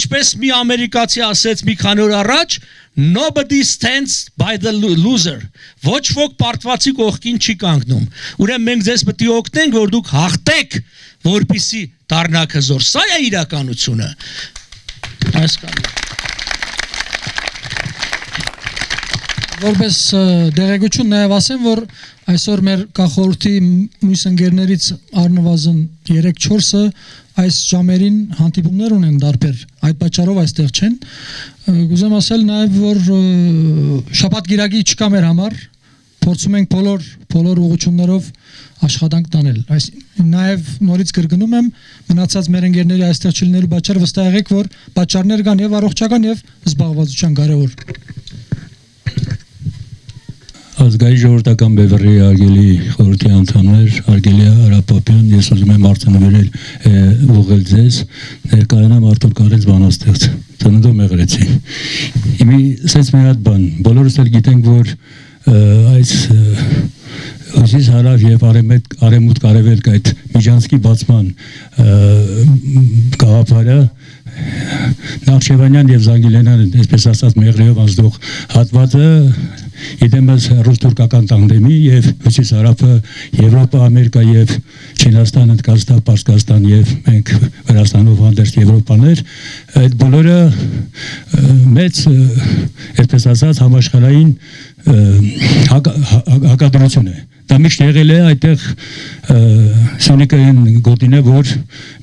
Ինչպես մի ամերիկացի ասեց մի քանի օր առաջ, nobody stands by the loser. Ոչ ոք պարտվածի կողքին չի կանգնում։ Ուրեմն մենք ձեզ պետք է օգնենք, որ դուք հաղթեք, որպեսզի դառնաք հզոր։ Սա է իրականությունը։ Այսքան։ Որպես դերեկություն նաև ասեմ, որ այսօր մեր կախորհրդի մյուս ընկերներից առնվազն 3-4-ը այս ժամերին հանդիպումներ ունեն դարբեր, այդ պատճառով այստեղ չեն։ Կուզեմ ասել նաև, որ շաբաթ-կիրակի չկա մեր համար, փորձում ենք բոլոր ուղղություններով աշխատանք տանել։ Այս նաև նորից կրկնում եմ, մնացած մեր ընկերների այստեղ չլինելու պատճառը վստահ եղեք, որ պատճառներ կան եւ առողջական եւ զբաղվածության կարեւոր։ Ազգային ժողովրդական բևեռի արգելի խորհրդի անդամներ, արգելի Արապապյան, ես ուզում եմ արձանագրել ուղղել ձեզ, ներկայանամ Արտուր Կարենց բանաստեղծ, ծննդով մեղրեցի։ Իմի սենց մի հատ բան, բոլորս էլ գիտենք, որ այս հյուսիս հարավ եւ արևմուտք արևելք այդ միջանցքի բացման գաղափարը Նախճեվանյան եւ Զանգիլենյան այսպես ասած մեղրիով անցնող հատվածը իդեմս ռուս-թուրքական տանդեմի եւ հյուսիս հարավը Եվրոպա, Ամերիկա եւ Չինաստան, Հնդկաստան, Պարսկաստան եւ մենք Վրաստանով հանդերձ Եվրոպաներ այդ բոլորը մեծ այսպես ասած համաշխարհային հակադրություն է դա միշտ եղել է այդտեղ Սյունիքային գոտին է որ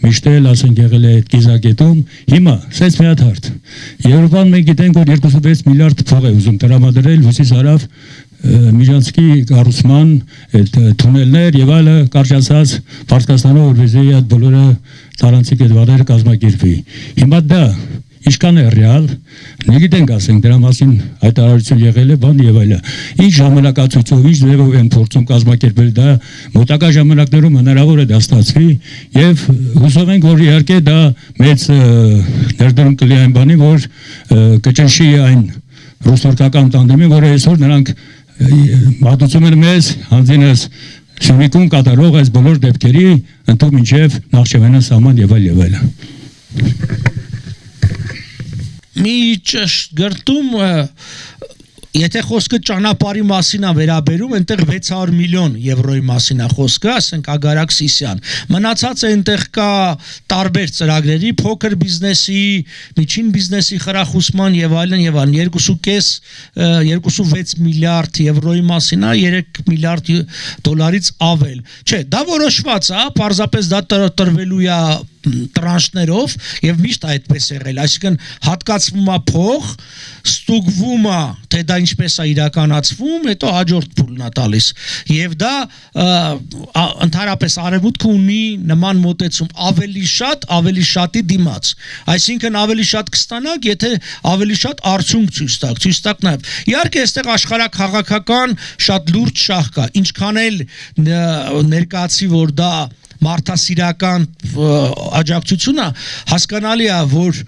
միշտ էլ ասենք եղել է այդ կիզակետում հիմա սենց մի հատ հարթ Եվրոպան մենք գիտենք որ 26 միլիարդ փող է ուզում տրամադրել հյուսիս հարավ միջանցքի կառուցման այդ թունելներ եւ այլը կարճացած Պարսկաստանով որպեսզի այդ բոլորը տարանցիկ այդ վարերը կազմակերպվի հիմա դա Ինչքան է ռեալ, նգիտենք ասենք դրա մասին հայտարարություն եղել է բան եւ այլը։ Ինչ ժամանակացույցով, ինչ ձևով են փորձում կազմակերպել դա, մոտակա ժամանակներում հնարավոր է դա ստացվի եւ հուսով ենք որ իհարկե դա մեծ ներդրում կլինի այն բանի, որ կճնշի այն ռուս-թուրքական տանդեմին, որը այսօր նրանք մատուցում են մեզ հանձինս Սյունիքում կատարող այս բոլոր դեպքերի ընդհանուր մինչեւ Նախճեվանյան սահման եւ այլը։ Մի ճշգրտում եթե խոսքը ճանապարհի մասին է վերաբերում, այնտեղ 600 միլիոն եվրոյի մասին է խոսքը, ասենք Ագարակ Սիսյան։ Մնացածը այնտեղ կա տարբեր ծրագրերի, փոքր բիզնեսի, միջին բիզնեսի խրախուսման եւ այլն եւ այլն 2.6 միլիարդ եվրոյի մասին է, 3 միլիարդ դոլարից ավել։ Չէ, դա որոշված է, պարզապես դա տրվելու է տրանշներով եւ միշտ այդպես եղել, այսինքն հատկացվում է փող, ստուգվում է, թե դա ինչպես է իրականացվում, հետո հաջորդ փուլն է տալիս եւ դա ընդհանրապես արևմուտքը ունի նման մոտեցում ավելի շատի դիմաց, այսինքն ավելի շատ կստանաք, եթե ավելի շատ արդյունք ցույց տաք նաեւ իհարկե այստեղ աշխարհաքաղաքական շատ լուրջ շահ կա, ինչքան էլ ներկայացի որ դա մարդասիրական աջակցությունը հասկանալի է որ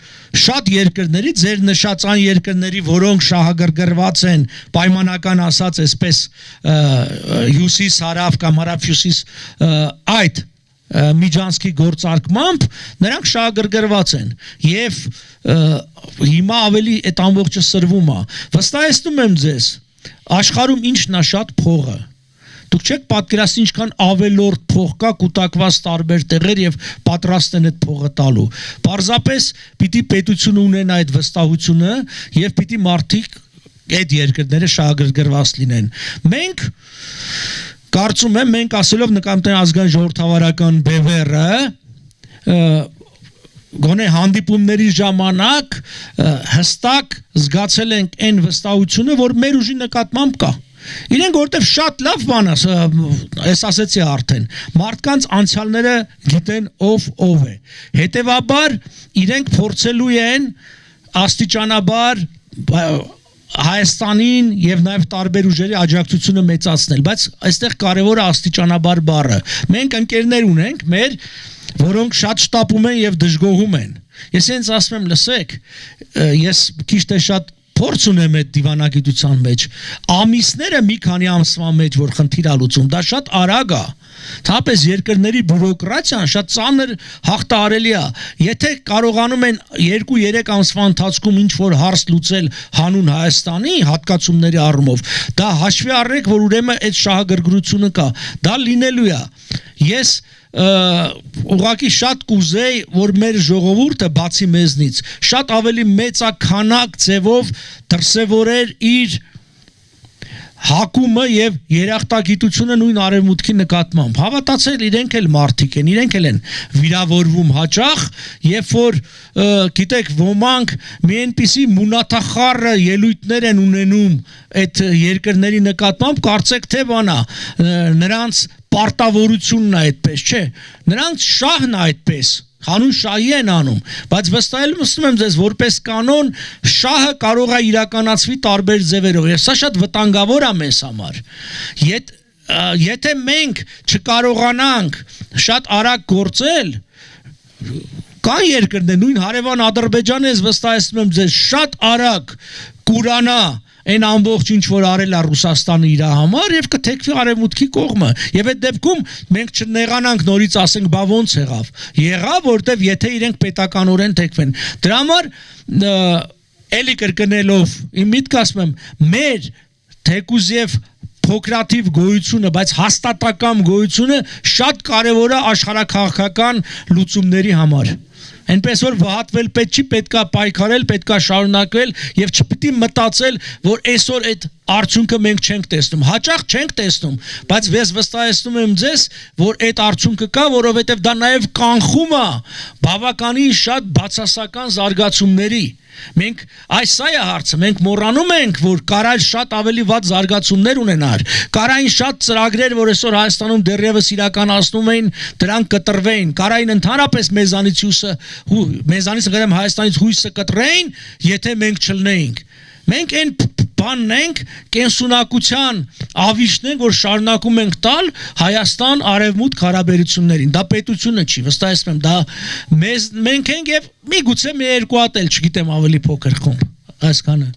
շատ երկրների ձեր նշած այն երկրների որոնք շահագրգռված են պայմանական ասած այսպես հյուսիս հարավ կամ հարավ-հյուսիս այդ միջանցքի գործարկմամբ նրանք շահագրգռված են եւ հիմա ավելի այդ ամբողջը սրվում է վստահեցնում եմ ձեզ աշխարհում ինչն է շատ փողը Դուք չեք պատկերացնի ինչքան ավելորդ փող կա կուտակված տարբեր տեղեր եւ պատրաստ են այդ փողը տալու։ Պարզապես պիտի պետությունը ունենա այդ վստահությունը եւ պիտի մարդիկ այդ երկրները շահագրգռված լինեն։ Մենք կարծում եմ մենք ասելով նկատի ազգային ժողովրդավարական բևեռը գոնե հանդիպումների ժամանակ հստակ զգացել ենք այն վստահությունը որ մեր ուժի նկատմամբ կա Իրենք որտեվ շատ լավ բան ես ասեցի արդեն մարդկանց անցյալները գիտեն ով է հետևաբար իրենք փորձելու են աստիճանաբար Հայաստանին եւ նաեւ տարբեր ուժերի աջակցությունը մեծացնել բայց այստեղ կարեւորը աստիճանաբար բառը մենք ընկերներ ունենք մեր որոնք շատ շտապում են եւ դժգոհում են ես հենց ասում եմ լսեք ես քիչ թե շատ փորձ ունեմ այդ դիվանագիտության մեջ ամիսները մի քանի ամսվա մեջ որ խնդիր ալուծում դա շատ արագ է Թապես երկրների բյուրոկրատիան շատ ծանր հաղթահարելի է եթե կարողանում են 2-3 ամսվա ընթացքում ինչ որ հարց լուծել հանուն Հայաստանի հատկացումների առումով դա հաշվի առնեք որ ուրեմն այդ շահագրգռությունը կա դա լինելու է ես ուղղակի շատ կուզեի որ մեր ժողովուրդը բացի մեզնից շատ ավելի մեծականակ ձևով դրսևորեր իր հակումը եւ երախտագիտությունը նույն արևմուտքի նկատմամբ հավատացել իրենք էլ մարդիկ են իրենք էլ են վիրավորվում հաճախ երբ որ գիտեք ոմանք մի այնպիսի մունաթախառը ելույթներ են ունենում այդ երկրների նկատմամբ կարծեք թե բանա նրանց պարտավորությունն է այդպես չէ նրանց շահն է այդպես Հանուն շահի են անում, բայց վստահել եմ ձեզ որպես կանոն շահը կարող է իրականացվի տարբեր ձևերով եւ սա շատ վտանգավոր է մեզ համար եթե մենք չկարողանանք շատ արագ գործել կան երկրներ նույն հարևան Ադրբեջանը ես վստահեցնում եմ ձեզ շատ արագ կուրանա այն ամբողջ ինչ որ արել է Ռուսաստանը իր համար եւ կթեքվի արևմուտքի կողմը եւ այդ դեպքում մենք չնեղանանք նորից ասենք բա ոնց եղավ որտեվ եթե իրենք պետականորեն թեքվեն դրա համար էլի կրկնելով իմ միտքը ասում եմ մեր թեկուզ եւ փոքրաթիվ գոյությունը, բայց հաստատակամ գոյությունը շատ կարևոր է աշխարհաքաղաքական լուծումների համար։ Այնպես որ վհատվել պետք չի, պետքա պայքարել, պետքա շարունակվել եւ չպիտի մտածել, որ այսօր այդ արդյունքը մենք չենք տեսնում։ Հաճախ չենք տեսնում, բայց ես վստահեցնում եմ ձեզ, որ այդ արդյունքը կա, որովհետեւ դա նաեւ կանխում է բավականին շատ բացասական զարգացումների։ Մենք սա է հարցը, մենք մոռանում ենք, որ կարալ շատ ավելի վատ զարգացումներ ունենար, կարային շատ ծրագրեր, որ այսօր Հայաստանում դեռևս իրականացնում էին, դրանք կտրվեին, կարային ընդհանրապես մեզանից գերեմ Հայաստանից հույսը կտրեին, եթե մենք չլնեինք։ Մենք այն բանն ենք, կենսունակության ավիշն ենք, որ շարունակում ենք տալ Հայաստան արևմուտք հարաբերություններին։ Դա պետությունը չի, վստահեցնում եմ, դա մենք ենք եւ միգուցե մի երկու հատ էլ, չգիտեմ, ավելի փոքր խումբ, այսքանը։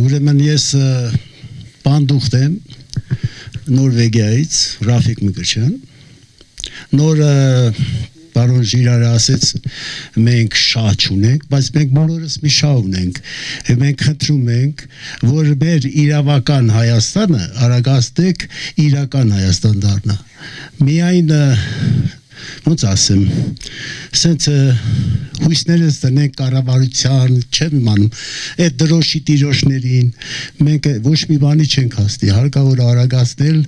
Ուրեմն ես պանդուխտ եմ Նորվեգիայից, Ռաֆիկ Մկրտչյան։ Նոր պարոն Ժիրարը ասեց մենք շահ չունենք, բայց մենք բոլորս մի շահ ունենք։ Մենք խնդրում ենք, որ մեր իրավական Հայաստանը արագացնեք իրական Հայաստան դառնա։ Միայն ոնց ասեմ, սենց հույսներս դնենք կառավարության, չեմ իմանում, այդ դրոշի տիրոշներին, մենք ոչ մի բանի չենք հասնի, հարկավոր արագացնել,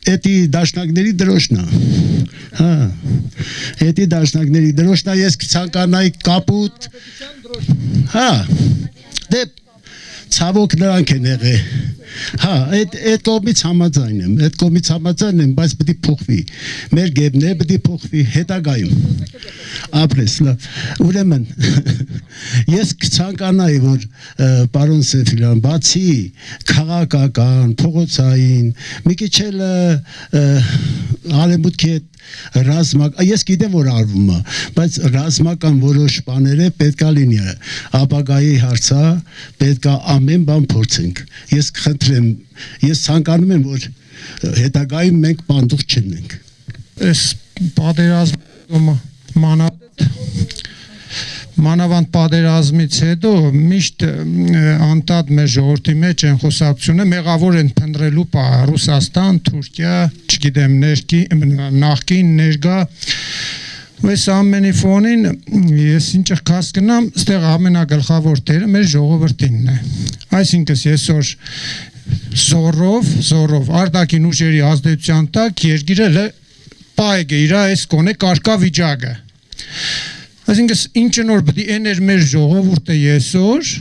Էդի դաշնակների դրոշնա, էդի դաշնակների դրոշնա, ես ցանկանայի կապուտ, դե ցավոք նրանք են եղել, այդ կողմից համաձայն եմ, բայց պետք է փոխվի, մեր գեբն է պետք է փոխվի, հետագայում, ապրես, ուրեմն, ես կցանկանայի, որ պարոն Սեֆիլյան, բացի քաղաքական, փողոցային, մի քիչ էլ արևմուտքի հետ ես գիտեմ որ արվում է, բայց ռազմական որոշ բաները պետքա լինի, ապագայի հարցա պետքա ամեն բան փորձենք։ Ես խնդրեմ, ես ցանկանում եմ որ հետագայում մենք պանդուխտ չլինենք։ Այս պատերազմը մանավանդ պատերազմից հետո միշտ անդադ մեր ժողովրդի մեջ են խոսակցությունը մեղավոր են փնտրելու Ռուսաստան, Թուրքիա, չգիտեմ, նախկին, ներկա այս ամենի ֆոնին ես ինչ կհասկանամ, ստեղ ամենագլխավոր տերը մեր ժողովրդինն է։ Այսինքն այսօր զորով արտաքին ուժերի ազդեցության տակ երկիրը պայք է իր այս կոնե կարգավիճակը։ Այսինքն ինչը նոր պետք է էներ մեր ժողովուրդը այսօր,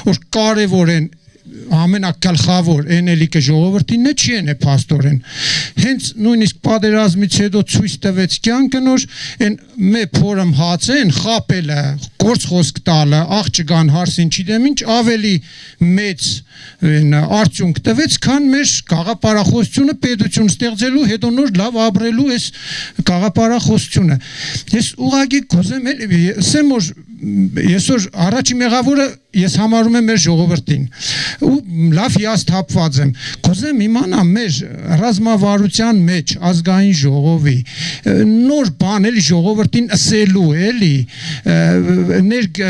որ կարևոր են ամենագլխավոր էնելիքը ժողովրդինն է չի ենե փաստորեն։ Հենց նույնիսկ պատերազմից հետո ցույց տվեց կյանքը նոր այն մե փորում հացեն խապելը, գործ խոսք տալը, աղջկան հարսին չգիտեմ ինչ ավելի մեծ արդյունք տվեց, քան մեր գաղափարախոսությունը պետություն ստեղծելու հետո նոր լավ ապրելու այս գաղափարախոսությունը։ Ես ուղղակի կուզեմ ասեմ որ այսօր առաջի մեղավորը ես համարում եմ մեր ժողովրդին ու լավ հիասթափված եմ կուզեմ իմանամ մեր ռազմավարության մեջ ազգային ժողովի նոր բան էլի ժողովրդին ասելու էլի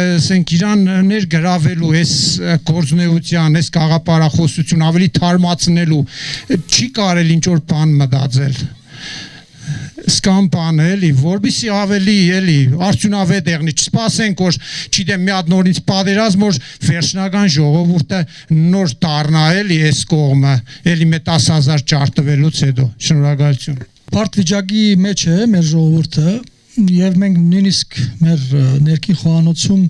ասենք իրան ներգրավելու այս գործունեության այս գաղափարախոսություն ավելի թարմացնելու չի կարել ինչ որ բան մտածել սկամ բան էլի, որպեսզի ավելի էլի արդյունավետ եղնի, չսպասենք որ չգիտեմ մի հատ նորից պատերազմ որ վերջնական ժողովուրդը նոր դառնա էլի այս կողմը, էլի մի 10,000 ճարտվելուց հետո։ Շնորհակալություն։ Բարդ վիճակի մեջ է մեր ժողովուրդը եւ մենք նույնիսկ մեր ներքին խոհանոցում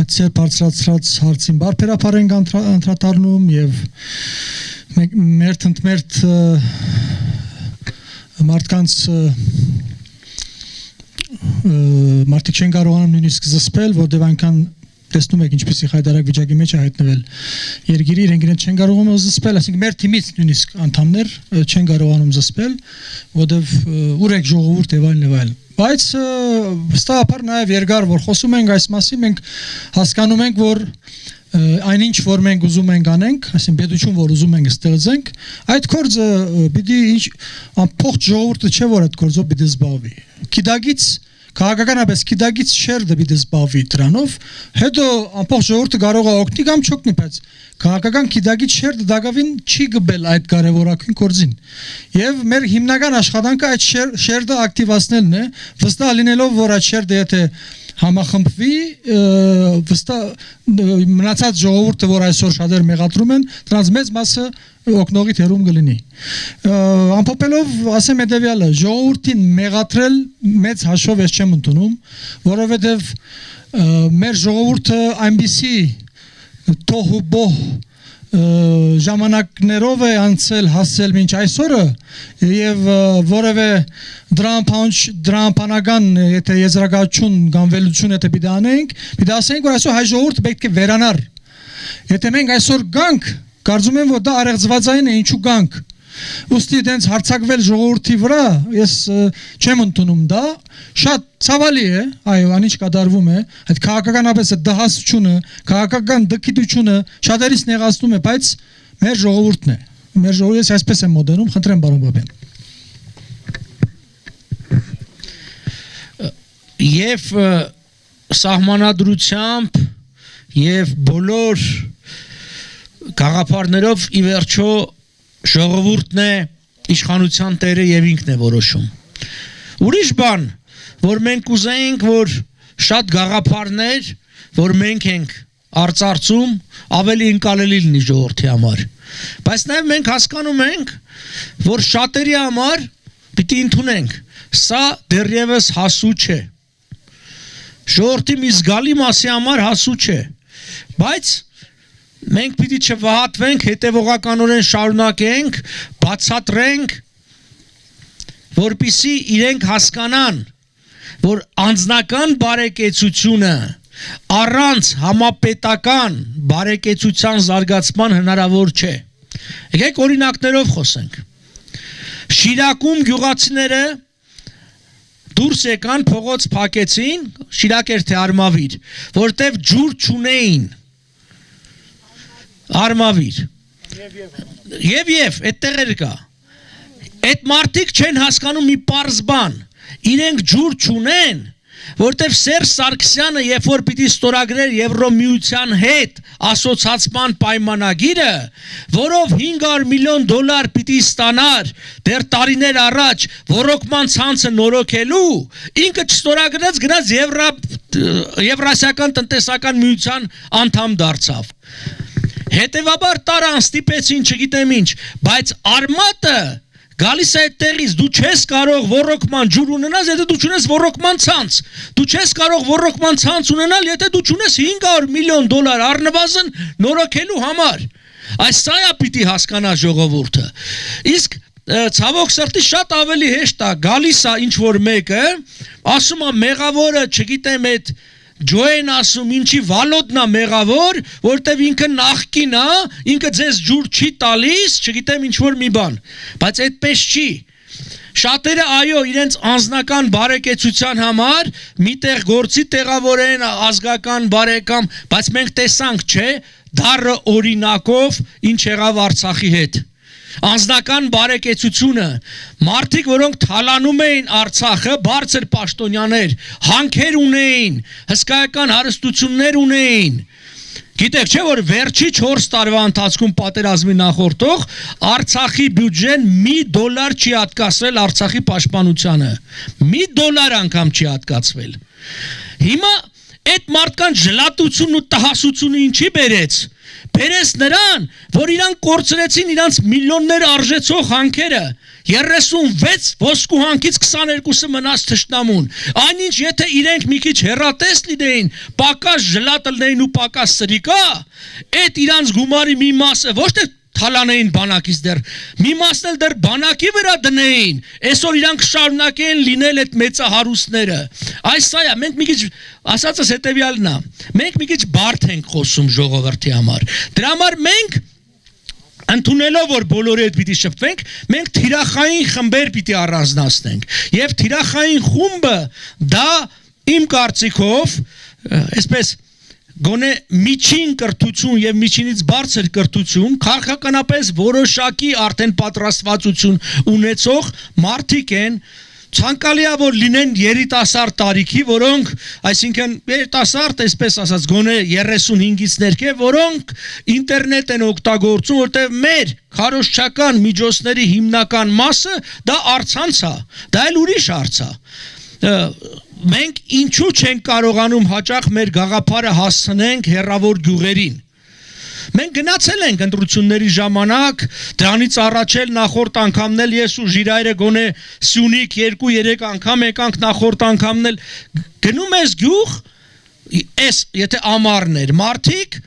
այդ ծեր բարձրացրած հարցին բարբերաբար ենք անդրադառնում եւ մենք մարդկանց մարդիկ չեն կարողանում նույնիսկ զսպել, որտեղ այնքան տեսնում եք ինչպեսի խայտարակ վիճակի մեջ է հայտնվել երկիրը, իրենք չեն կարողանում զսպել, այսինքն մեր թիմից նույնիսկ անդամներ չեն կարողանում զսպել, որովհետև ուրեք ժողովուրդ եւ այլն։ Բայց վստահաբար նաև երկար որ խոսում ենք այս մասին, մենք հասկանում ենք, որ այնինչ որ մենք ուզում ենք անենք, այսինքն պետություն որ ուզում ենք ստեղծենք, այդ գործը պիտի ամբողջ ժողովուրդը չէ որ այդ գործով պիտի զբաղվի։ Գիտակից քաղաքականապես գիտակից շերտը պիտի զբաղվի դրանով, հետո ամբողջ ժողովուրդը կարող է օգնի կամ չօգնի, բայց քաղաքական գիտակից շերտը դակավին չի գբել այդ կարևորագույն գործին։ Եվ մեր հիմնական աշխատանքը այդ շերտը ակտիվացնելն է, վստահ լինելով որ այդ շերտը եթե համախմբվի մնացած ժողովուրդը որ այսօր շատեր մեղադրում են, դրանց մեծ մասը օգնողի թերում կլինի։ Ամփոփելով ասեմ հետևյալը, ժողովրդին մեղադրել մեծ հաշվով ես չեմ ընդունում, որովհետև մեր ժողովուրդը այնպիսի տոհուբոհ ժամանակներով է անցել հասել մինչ այսօրը եւ որևէ դրամապանական եթե եզրակացություն կամ վերլուծություն եթե պիտի անենք, պիտի ասենք որ այսօր հայ ժողովուրդը պետք է վերանար։ Եթե մենք այսօր գանք, կարծում եմ որ դա արեղծվածային է, ինչու գանք։ Ուստի դենց հարցակվել ժողովրդի վրա, ես չեմ ընդունում դա, շատ ցավալի է, այո, անիչ կատարվում է, այդ քաղաքականապես դահասությունը, քաղաքական դքիդությունը շատերից նեղացնում է, բայց մեր ժողովուրդն է։ Մեր ժողովուրդը այսպես է մոդենում, խնդրեմ պարոն Բաբյան։ Եվ սահմանադրությամբ եւ բոլոր գաղափարներով ի վերջո ժողովուրդն է իշխանության տերը եւ ինքն է որոշում։ Ուրիշ բան, որ մենք ուզենք, որ շատ գաղափարներ, որ մենք ենք արծարծում, ավելի ընկալելի լինի ժողովրդի համար։ Բայց նաեւ մենք հասկանում ենք, որ շատերի համար պիտի ընդունենք, սա դեռևս հասու չէ։ Ժողովրդի մի զգալի մասի համար հասու չէ։ Բայց մենք պիտի չվհատվենք, հետևողականորեն շարունակենք, բացատրենք, որպեսզի իրենք հասկանան, որ անձնական բարեկեցությունը առանց համապետական բարեկեցության զարգացման հնարավոր չէ։ Եկեք օրինակներով խոսենք։ Շիրակում գյուղացիները դուրս եկան, փողոց փակեցին, Շիրակ էր թե Արմավիր, որտեվ ջուր չունեին։ Արմավիր եւ այդտեղ էր կա այդ մարդիկ չեն հասկանում մի պարզ բան իրենք ջուր չունեն որտեվ Սերժ Սարգսյանը երբ որ պիտի ստորագրեր Եվրոմիության հետ ասոցացման պայմանագիրը որով $500 միլիոն պիտի ստանար դեռ տարիներ առաջ ռոռոկման ցանցը նորոգելու ինքը չստորագրած գնաց Եվրասիական տնտեսական միության անդամ դարձավ Հետևաբար տարան ստիպեցին չգիտեմ ինչ, բայց արմատը գալիս է այդտեղից, դու չես կարող ռոռոկման ջուր ունենալ, եթե դու չունես ռոռոկման ցանց, դու չես կարող ռոռոկման ցանց ունենալ, եթե դու չունես $500 միլիոն առնվազն նորոգելու համար։ Այս սա է պիտի հասկանա ժողովուրդը։ Իսկ ցավոք սրտի շատ ավելի հեշտ է, գալիս է ինչ որ մեկը, ասում է մեղավորը, չգիտեմ այդ Ջոեն ասում ինչի Վալոդնա մեղավոր, որտեվ ինքը նախկին է, ինքը ձեզ ջուր չի տալիս, չգիտեմ ինչ որ մի բան, բայց այդպես չի։ Շատերը այո, իրենց անձնական բարեկեցության համար միտեղ գործի տեղավորեն ազգական բարեկամ, բայց մենք տեսանք, չէ, դառը օրինակով ինչ եղավ Արցախի հետ։ Անձնական բարեկեցությունը մարդիկ որոնք թալանում էին Արցախը բարձր պաշտոնյաներ հանքեր ունեին հսկայական հարստություններ ունեին գիտեք չէ որ վերջի 4 տարվա ընթացքում պատերազմի նախորդող Արցախի բյուջեն $1 չի հատկացրել Արցախի պաշտպանությանը $1 անգամ չի հատկացվել հիմա այդ մարդկանց ժլատությունն ու տհասությունը ինչի բերեց Բերես նրան, որ իրանք կորցրեցին իրանք միլիոններ արժեցող հանքերը, 36 ոսկու հանքից 22-ը մնաց թշնամուն, այնինչ եթե իրենք մի քիչ հեռատես լինեին, պակաս ժլատ լինեին ու պակաս սրիկա, այդ իրանք գումարի մի մասը ոչ թե թալանեին բանակից դեռ մի մասն էլ դեռ բանակի վրա դնեին այսօր իրանք շարունակեն լինել այդ մեծահարուստները այս սա է մենք մի քիչ ասածս հետեւյալն է մենք մի քիչ բարդ ենք խոսում ժողովրդի համար դրա համար մենք ընդունելով որ բոլորի հետ պիտի շփվենք մենք թիրախային խմբեր պիտի առանձնացնենք եւ թիրախային խումբը դա իմ կարծիքով այսպես գոնե միջին կրթություն եւ միջինից բարձր կրթություն քաղաքականապես որոշակի արդեն պատրաստվածություն ունեցող մարդիկ են ցանկալի է որ լինեն երիտասարդ տարիքի որոնք այսինքն երիտասարդ այսպես ասած գոնե 35-ից ներքև որոնք ինտերնետ են օգտագործում որտեղ մեր քարոզչական միջոցների հիմնական մասը դա առցանց է դա էլ ուրիշ հարց է մենք ինչու չենք կարողանում հաճախ մեր գաղափարը հասցնենք հեռավոր գյուղերին մենք գնացել ենք ընտրությունների ժամանակ դրանից առաջ էլ նախորդ անգամն էլ ես ու Ժիրայրը գոնե Սյունիք 2-3 անգամ եկանք նախորդ անգամն էլ գնում ես գյուղ էս եթե ամառներ մարդիկ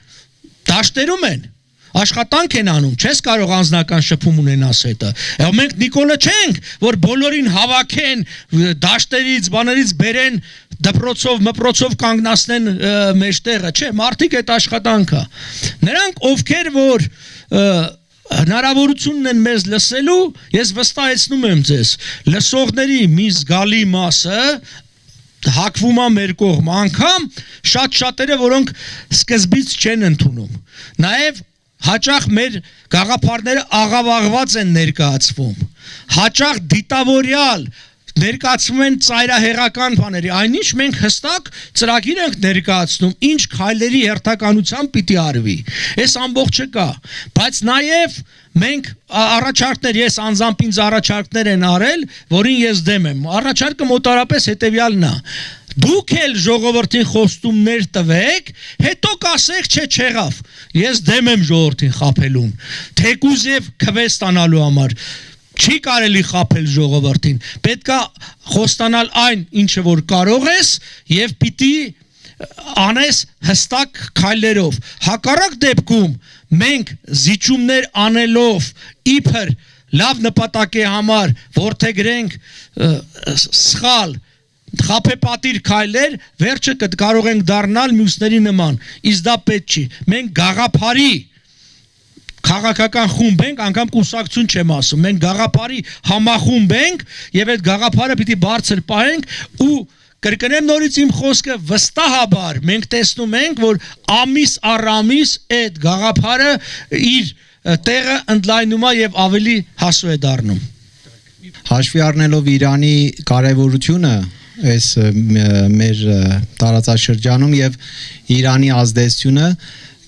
դաշտերում են աշխատանք են անում, չես կարող անձնական շփում ունենաս հետը։ Եվ մենք Նիկոլը չենք, որ բոլորին հավաքեն, դաշտերից, բաներից բերեն, դպրոցով, մպրոցով կանգնացնեն մեջտեղը, չէ, մարդիկ այդ աշխատանքը։ Նրանք ովքեր որ հնարավորությունն են մեզ լսելու, ես վստահեցնում եմ ձեզ, լսողների մի զգալի մասը հակվում է մեր կողմ, անգամ շատ-շատերը, որոնք սկզբից չեն ընդունում։ Նաև հաճախ մեր գաղափարները աղավաղված են ներկայացվում, հաճախ դիտավորյալ ներկայացվում են ծայրահեղական բաների, այնինչ մենք հստակ ծրագիր ենք ներկայացնում, ինչ քայլերի հերթականությամբ պիտի արվի, այս ամբողջը կա, բայց նաև մենք առաջարկներ, ես անձամբ ինձ առաջարկներ են արել, որին ես դեմ եմ, առաջարկը մոտարապես հետևյալն է, դուք էլ ժողովրդին խոստումներ տվեք, հետո կասեք չէ չեղավ, ես դեմ եմ ժողովրդին խաբելուն, թեկուզ եւ քվե ստանալու համար, չի կարելի խաբել ժողովրդին, պետքա խոստանալ այն, ինչը որ կարող ես եւ պիտի անես հստակ քայլերով, հակառակ դեպքում մենք զիջումներ անելով իբր լավ նպատակի համար որդեգրենք սխալ խափեպատիր քայլեր, վերջը կարող ենք դառնալ մյուսների նման, իսկ դա պետք չի, մենք գաղափարի քաղաքական խումբ ենք, անգամ կուսակցություն չեմ ասում, մենք գաղափարի համախումբ ենք եւ այդ գաղափարը պիտի բարձր պահենք ու կրկնեմ նորից իմ խոսքը վստահաբար մենք տեսնում ենք, որ ամիս առ ամիս այդ գաղափարը իր տեղը ընդլայնում է եւ ավելի հասու է դառնում։ Հաշվի առնելով Իրանի կարևորությունը այս մեր տարածաշրջանում եւ Իրանի ազդեցությունը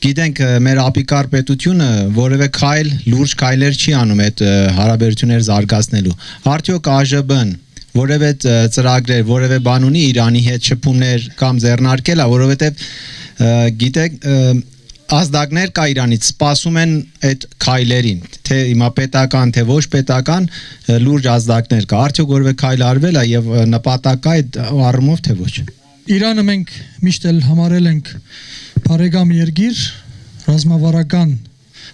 գիտենք մեր ապիկար պետությունը որևէ քայլ լուրջ քայլեր չի անում այդ հարաբերությունները զարգացնելու արդյոք ԱԺԲ-ն որևէ ծրագրեր որևէ բան ունի Իրանի հետ շփումներ կամ ձեռնարկել է որովհետեւ գիտեք ազդակներ կա Իրանից սպասում են այդ քայլերին թե հիմա պետական թե ոչ պետական լուրջ ազդակներ կա արդյոք որևէ քայլ արվել է եւ նպատակ կա այդ առումով թե ոչ Իրանը մենք միշտ էլ համարել ենք բարեկամ երկիր ռազմավարական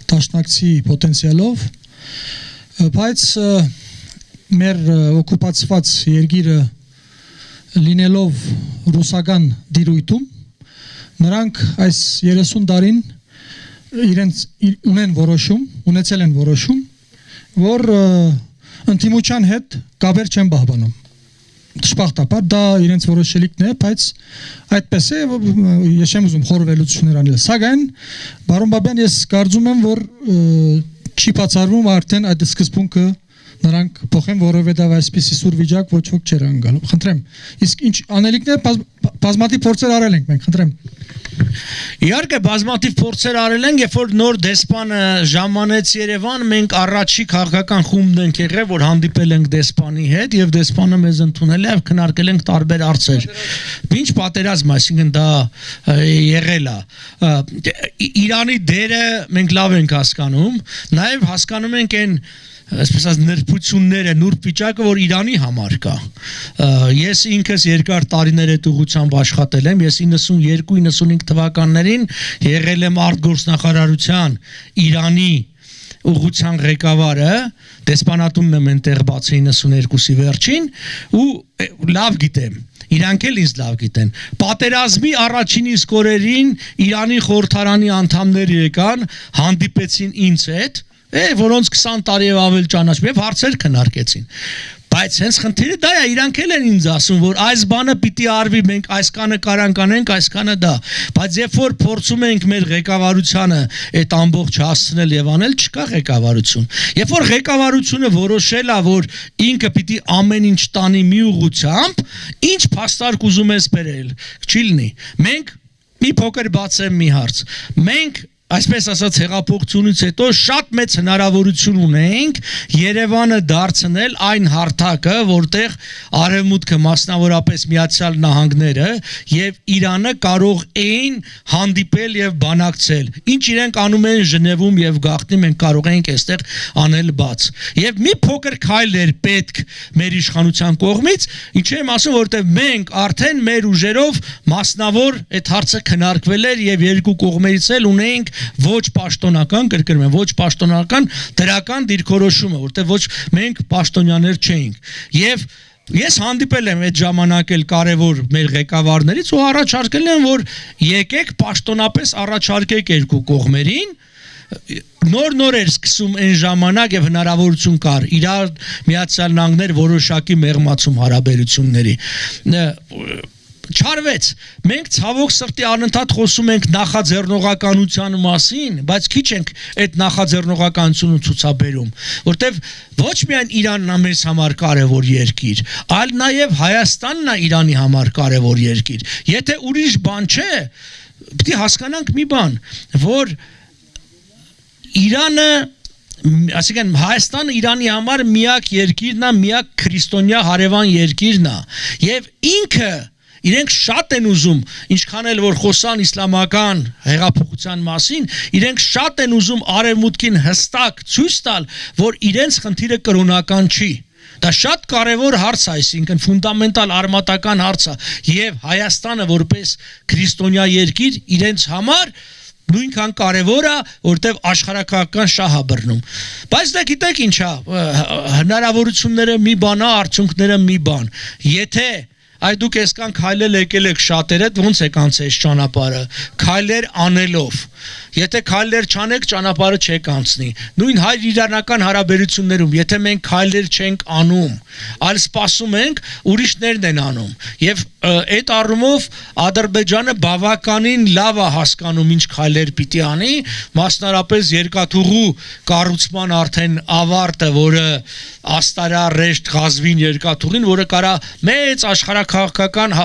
դաշնակցի պոտենցիալով բայց մեր օկուպացված երկիրը լինելով ռուսական դիրույթում նրանք այս 30 տարին իրենց ունեցել են որոշում որ ընդդիմության հետ կապեր չեն պահպանում դժբախտաբար դա իրենց որոշելիքն է բայց այդպես է ես չեմ ուզում խորվելություններ անել սակայն բարոն Բաբյան ես կարծում եմ որ չի բացառվում արդեն այդ սկզբունքը նրանք փոխեն որովհետև այսպիսի սուր վիճակ ոչ ոք չէր անգալու խնդրեմ իսկ ինչ անելիքներ բազմաթիվ փորձեր արել ենք մենք խնդրեմ Իհարկե բազմաթիվ փորձեր արել են, երբ որ նոր դեսպանը ժամանեց Երևան, մենք առաջի քաղաքական խումբն ենք եղել, որ հանդիպել ենք դեսպանի հետ եւ դեսպանը մեզ ընդունել է եւ քննարկել ենք տարբեր հարցեր։ Ինչ պատերազմ, այսինքն դա եղել է։ Իրանի դերը մենք լավ ենք հասկանում, նաեւ հասկանում ենք այն այսպես ասած նրբությունները, նուրբ վիճակը, որ Իրանի համար կա։ Ես ինքս երկար տարիներ այդ ուղղությամբ աշխատել եմ, ես 92-95 թվականներին եղել եմ արտգործնախարարության Իրանի ուղղության ղեկավարը դեսպանատունն եմ այնտեղ բացի 92-ի վերջին ու լավ գիտեմ իրանք էլ ինձ լավ գիտեն պատերազմի առաջին իսկ օրերին Իրանի խորհրդարանի անդամներ եկան հանդիպեցին ինձ հետ որոնց 20 տարի եւ ավել ճանաչում եւ հարցեր քննարկեցին բայց հենց խնդիրը դա է իրանք էլ են ինձ ասում որ այս բանը պիտի արվի մենք այսքանը կարանք անենք այսքանը դա բայց երբ որ փորձում ենք մեր ղեկավարությանը այդ ամբողջ հասցնել եւ անել չկա ղեկավարություն երբ որ ղեկավարությունը որոշել է որ ինքը պիտի ամեն ինչ տանի մի ուղղությամբ ինչ փաստարկ ուզում ես բերել չի լինի մենք մի փոքր բացեմ մի հարց մենք այսպես ասած հեղափոխությունից հետո շատ մեծ հնարավորություն ունենք Երևանը դարձնել այն հարթակը, որտեղ Արևմուտքը մասնավորապես Միացյալ Նահանգները եւ Իրանը կարող էին հանդիպել եւ բանակցել։ Ինչ իրենք անում են Ժնևում եւ գաղտնի մենք կարող ենք այստեղ անել բաց։ Եվ մի փոքր քայլ էր պետք մեր իշխանության կողմից, ինչ եմ ասում, որտեղ մենք արդեն մեր ուժերով մասնավոր այդ հարցը քննարկվել էր եւ երկու կողմերից էլ ունենք ոչ պաշտոնական կրկնում եմ ոչ պաշտոնական դրական դիրքորոշումը որտեղ ոչ մենք պաշտոնյաներ չէինք եւ ես հանդիպել եմ այդ ժամանակ էլ կարևոր մեր ղեկավարներից ու առաջարկել եմ որ եկեք պաշտոնապես առաջարկեք երկու կողմերին նոր էր սկսում այն ժամանակ եւ հնարավորություն կար իրար Միացյալ Նահանգներ որոշակի մեղմացում հարաբերությունների չարվեց մենք ցավոք սրտի անընդհատ խոսում ենք նախաձեռնողականության մասին բայց քիչ ենք այդ նախաձեռնողականությունը ցուցաբերում որտեվ ոչ միայն Իրանն է մեզ համար կարևոր երկիր այլ նաև Հայաստանն է Իրանի համար կարևոր երկիր եթե ուրիշ բան չէ պիտի հասկանանք մի բան որ Իրանը այսինքն Հայաստանը Իրանի համար միակ երկիրն է միակ քրիստոնյա հարևան երկիրն է եւ ինքը իրենք շատ են ուզում ինչքան էլ որ խոսան իսլամական հեղափոխության մասին իրենք շատ են ուզում արևմուտքին հստակ ցույց տալ որ իրենց խնդիրը կրոնական չի դա շատ կարևոր հարց է այսինքն ֆունդամենտալ արմատական հարց է եւ Հայաստանը որպես քրիստոնյա երկիր իրենց համար նույնքան կարևոր է որտեվ աշխարհակական շահ է բռնում բայց դա գիտեք ինչ է հնարավորությունները մի բան է արդյունքները մի բան եթե Այ դուք այսքան քայլել եկել եք շատերդ ոնց եք անցել այս ճանապարհը քայլեր անելով եթե քայլեր չանեք ճանապարհը չեք անցնի նույն հայր-իրանական հարաբերություններում եթե մենք քայլեր չենք անում այլ սպասում ենք ուրիշներն են անում եւ այդ առումով Ադրբեջանը բավականին լավ է հասկանում ինչ քայլեր պիտի անի մասնարապես երկաթուղու կառուցման արդեն ավարտը որը Աստարա Ռեշտ Ղազվին երկաթուղին որը կարա մեծ աշխարհակաղակական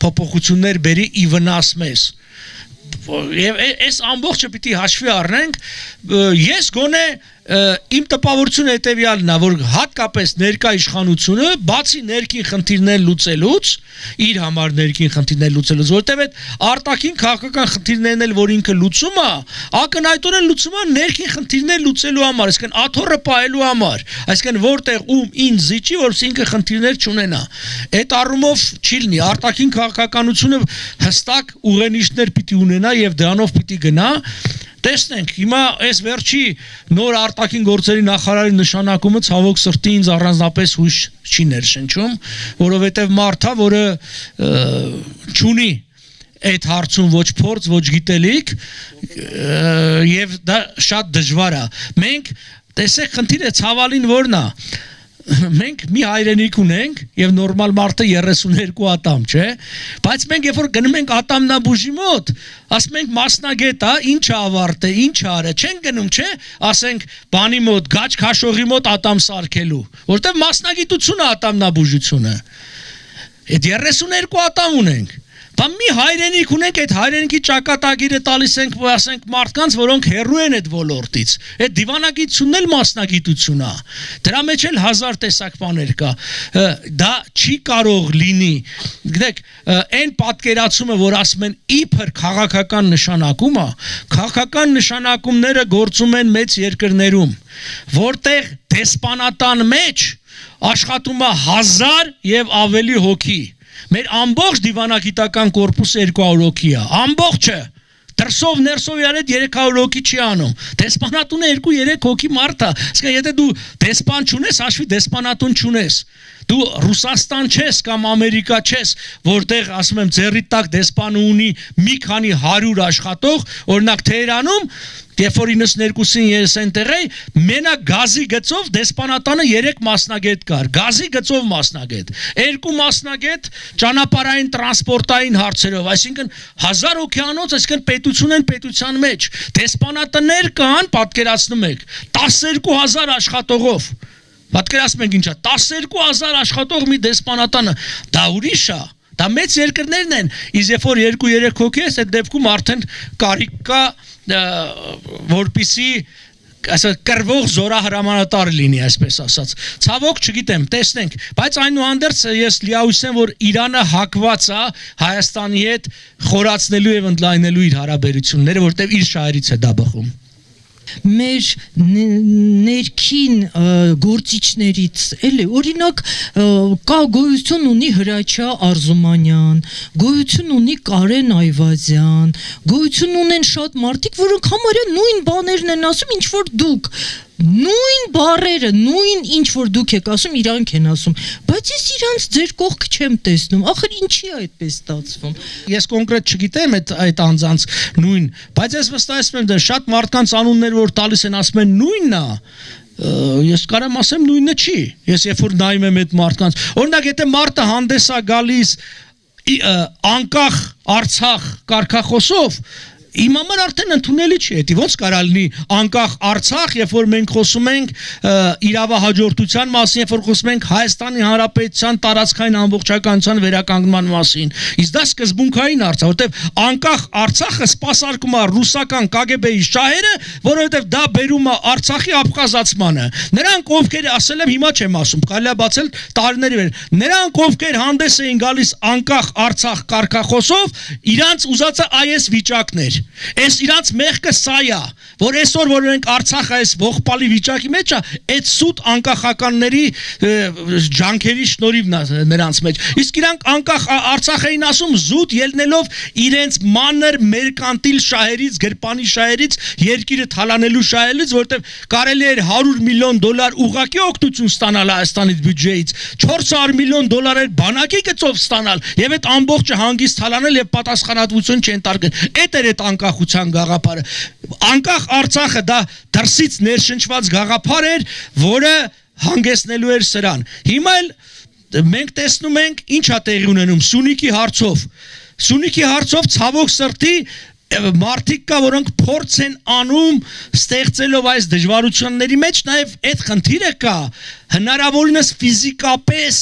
փոփոխություններ բերի ի վնաս մեզ եւ այս ամբողջը պիտի հաշվի առնենք ես գոնե իմ տպավորությունը հետեւյալն է որ հատկապես ներկա իշխանությունը բացի ներքին խնդիրներ լուծելուց իր համար ներքին խնդիրներ լուծելուց որտեւ այդ արտաքին քաղաքական խնդիրներն էլ որ ինքը լուծում է ակնհայտորեն լուծում է ներքին խնդիրներ լուծելու համար այսինքն աթոռը պահելու համար այսինքն որտեղ ում ինձ զիջի որ ինքը խնդիրներ չունենա այդ առումով չի լինի արտաքին քաղաքականությունը հստակ ուղենիշներ պիտի ունենա եւ դրանով պիտի գնա տեսնենք հիմա այս վերջի նոր արտաքին գործերի նախարարի նշանակումը ցավոք սրտի ինձ առանձնապես հույս չի ներշնչում որովհետև մարդա որը չունի այդ հարցում ոչ փորձ ոչ գիտելիք եւ դա շատ դժվար է մենք տեսեք խնդիրը ցավալին որն է մենք մի հայրենիք ունենք եւ նորմալ մարդը 32 ատամ չէ բայց մենք երբ որ գնում ենք ատամնաբուժի մոտ ասում ենք մասնագետ է ինչ ավարտե ինչ արը չեն գնում չէ ասենք բանի մոտ գաչ քաշողի մոտ ատամ սարքելու որտեվ մասնագիտություն է ատամնաբուժությունը այդ 32 ատամ ունենք Բան մի հայրենիք ունենք, այդ հայրենիքի ճակատագիրը տալիս ենք, ասենք մարդկանց, որոնք հեռու են այդ ոլորտից։ Այդ դիվանագիտությունն էլ մասնագիտություն է։ Դրա մեջ էլ 1000 տեսակ բաներ կա։ Դա չի կարող լինի։ Գիտեք, այն պատկերացումը, որ ասում են իբր քաղաքական նշանակում է, քաղաքական նշանակումները գործում են մեծ երկրներում, որտեղ դեսպանատան մեջ աշխատում է 1000 եւ ավելի հոգի։ Մեր ամբողջ դիվանագիտական կորպուսը 200 հոգի է, ամբողջը, ներսով իրար հետ 300 հոգի չի անում։ Դեսպանատունը 2-3 հոգի մարդ է։ Իսկ եթե դու դեսպան չունես, հաշվի դեսպանատուն չունես։ Դու Ռուսաստան չես կամ Ամերիկա չես, որտեղ ասում եմ ձեռի տակ դեսպանը ունի մի քանի 100 աշխատող, օրինակ Թեհրանում, երբ որ 92-ին ես այնտեղ էի, մենակ գազի գծով դեսպանատանը 3 մասնագետ կար, գազի գծով մասնագետ, 2 մասնագետ ճանապարհային տրանսպորտային հարցերով, այսինքն 1000 օքեանոց, այսինքն պետություն են պետության մեջ, դեսպանատներ կան, պատկերացնում եք, 12000 աշխատողով, պատկերացնում եք ինչա, 12000 աշխատող մի դեսպանատանը, դա ուրիշ է։ Դա մեծ երկրներն են, իսկ երբ որ 2-3 հոգի ես, այդ դեպքում արդեն կարիք կա, որպիսի կրվող զորահրամանատար լինի, այսպես ասած։ Ցավոք չգիտեմ, տեսնենք, բայց այնուհանդերձ ես լիահույս եմ, որ Իրանը հակված է Հայաստանի հետ խորացնելու եւ ընդլայնելու իր հարաբերությունները, որտեղ իր շահերից է դա բխում։ Մեր ներքին գործիչներից էլի օրինակ կա գոյություն ունի Հրաչյա Արզումանյան, գոյություն ունի Կարեն Այվազյան, գոյություն ունեն շատ մարդիկ, որոնք համարյա նույն բաներն են ասում, ինչ որ դուք նույն բառերը, նույն ինչ որ դուք եք ասում, իրանք են ասում, բայց ես իրանց ձեր կողքը չեմ տեսնում, ախր ինչի է այդպես ստացվում։ Ես կոնկրետ չգիտեմ այդ անձանց նույն, բայց ես վստահեցնում եմ, դեռ շատ մարդկանց անուններ որ տալիս են, ասում են նույնն է, ես կարամ ասեմ նույնը չի, ես երբ որ նայում եմ այդ մարդկանց, օրինակ եթե մարդը հանդես է գալիս անկախ Արցախ կարգախոսով, իմ համար արդեն ընդունելի չի, էդի ոնց կարա լինի անկախ Արցախ, երբ որ մենք խոսում ենք իրավահաջորդության մասին, երբ որ խոսում ենք Հայաստանի Հանրապետության տարածքային ամբողջականության վերականգնման մասին, իսկ դա սկզբունքային հարց է, որտեղ անկախ Արցախը սպասարկում է ռուսական KGB-ի շահերը, որովհետև դա բերում է Արցախի աբխազացմանը։ Նրանք ովքեր ասել եմ, հիմա չեմ ասում, կարելի է բացել տարիների վեր, նրանք ովքեր հանդես էին գալիս անկախ Արցախ կարգախոսով, իրանց ուզածը այս վիճակներ Այս իրանց մեղքը սա է, որ այսօր որ մենք Արցախը այս ողբալի վիճակի մեջ է, այդ սուտ անկախականների ջանքերի շնորհիվ նրանց մեջ։ Իսկ իրանք անկախ Արցախ էին ասում զուտ ելնելով իրենց մանր մերկանտիլ շահերից, գրպանի շահերից, երկիրը թալանելու շահերից, որտեղ կարելի էր $100 միլիոն ուղղակի օգնություն ստանալ Հայաստանից բյուջեից, $400 միլիոն էր բանակի գծով ստանալ եւ այդ ամբողջը հանգիստ թալանել եւ պատասխանատվություն չենտարկել։ Այդ էր այդ անկախության գաղափարը։ Անկախ Արցախը դա դրսից ներշնչված գաղափար էր, որը հանգեցնելու էր սրան։ Հիմա էլ մենք տեսնում ենք ինչ է տեղի ունենում Սյունիքի հարցով։ Սյունիքի հարցով ցավոք սրտի մարդիկ կա, որոնք փորձ են անում ստեղծելով այս դժվարությունների մեջ, նաև այդ խնդիրը կա, հնարավորինս ֆիզիկապես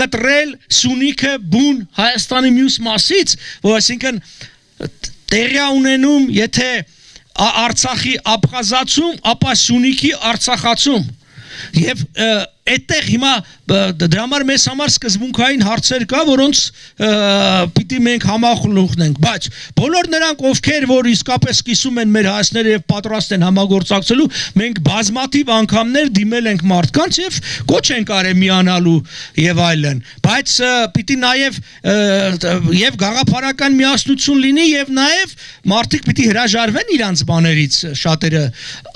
կտրել Սյունիքը բուն Հայաստանի մյուս մասից, որ այսինքն տեղի ունենում, եթե Արցախի աբխազացում, ապա Սյունիքի արցախացում։ Եվ այդտեղ հիմա դրա համար մեզ համար սկզբունքային հարցեր կա, որոնց պիտի մենք համախոհենք, բայց բոլոր նրանք, ովքեր որ իսկապես կիսում են մեր հայացքները եւ պատրաստ են համագործակցելու, մենք բազմաթիվ անգամներ դիմել ենք մարդկանց եւ կոչ ենք արել միանալու եւ այլն, բայց պիտի նաեւ գաղափարական միասնություն լինի եւ նաեւ մարդիկ պիտի հրաժարվեն իրանց բաներից, շատերը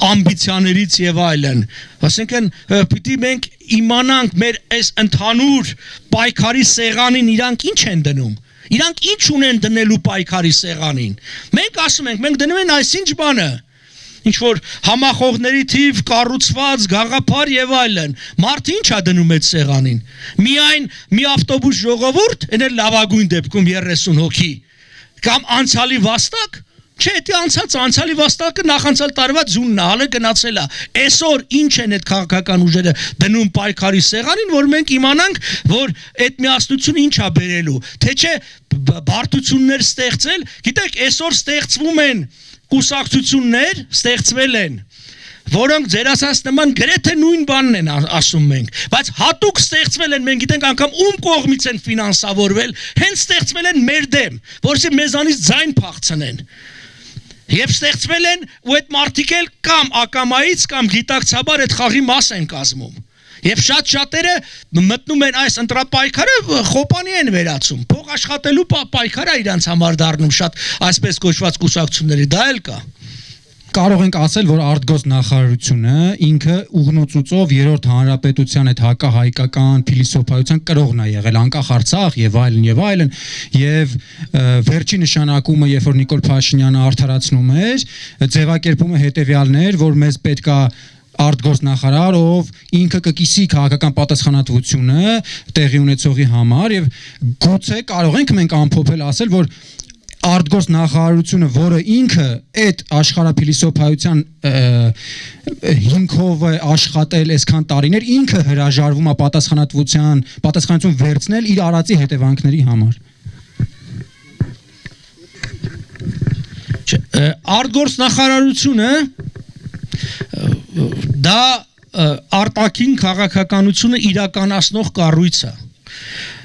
ամբիցիաներից եւ այլն, ասենքն պիտի մենք իմանանք մեր այս ընդհանուր պայքարի սեղանին իրանք ինչ են դնում, իրանք ինչ ունեն դնելու պայքարի սեղանին, մենք ասում ենք, մենք դնում են այսինչ բանը, ինչ որ համախոհների թիվ, կառուցված, գաղափար եւ այլն, մարդը ինչ է դնում այդ սեղանին, միայն մի ավտոբուս ժողովուրդ, այն էլ լավագույն դեպքում 30 հոգի, կամ անցյալի վաստակ, Չէ, դե անցյալի վաստակը նախանցյալ տարվա ձունն է, հալը գնացել է։ Այսօր ինչ են այդ քաղաքական ուժերը դնում պայքարի սեղանին, որ մենք իմանանք, որ այդ միասնությունը ինչ է բերելու, թե չէ բարդություններ ստեղծել, գիտեք, այսօր ստեղծվում են կուսակցություններ, ստեղծվել են, որոնք ձեր ասած նման գրեթե նույն բանն են ասում մենք, բայց հատուկ ստեղծվել են, մենք գիտենք անգամ ում կողմից են ֆինանսավորվել, հենց ստեղծվել են մեր դեմ, որովհետեւ մեզանից ձայն փախցնեն։ Եվ ստեղծվել են ու այդ մարդիկ էլ կամ ակամայից կամ գիտակցաբար այդ խաղի մաս են կազմում։ Եվ շատ-շատերը մտնում են այս ընտրապայքարը խոպանի են վերածում։ Փող աշխատելու պայքարը իրանց համար դառնում շատ այսպես կոչված կուսակցությունների, դա էլ կա։ Կարող ենք ասել, որ արտգոց նախարարությունը ինքը ուղնոցուծով երրորդ հանրապետության այդ հակահայկական փիլիսոփայության կրողն է եղել անկախ Արցախ եւ այլն եւ վերջի նշանակումը երբ որ Նիկոլ Փաշինյանը արդարացնում էր ձևակերպումը հետեւյալն էր որ մեզ պետքա արտգոց նախարար ով ինքը կկիսի քաղաքական պատասխանատվությունը տեղի ունեցողի համար եւ գուցե կարող ենք մենք ամփոփել ասել որ արտգոց նախարարությունը, որը ինքը այդ աշխարհափիլիսոփայության հիմքով է աշխատել այսքան տարիներ, ինքը հրաժարվում է պատասխանատվություն վերցնել իր արածի հետևանքների համար։ Արտգոց նախարարությունը դա արտաքին քաղաքականությունը իրականացնող կառույց է։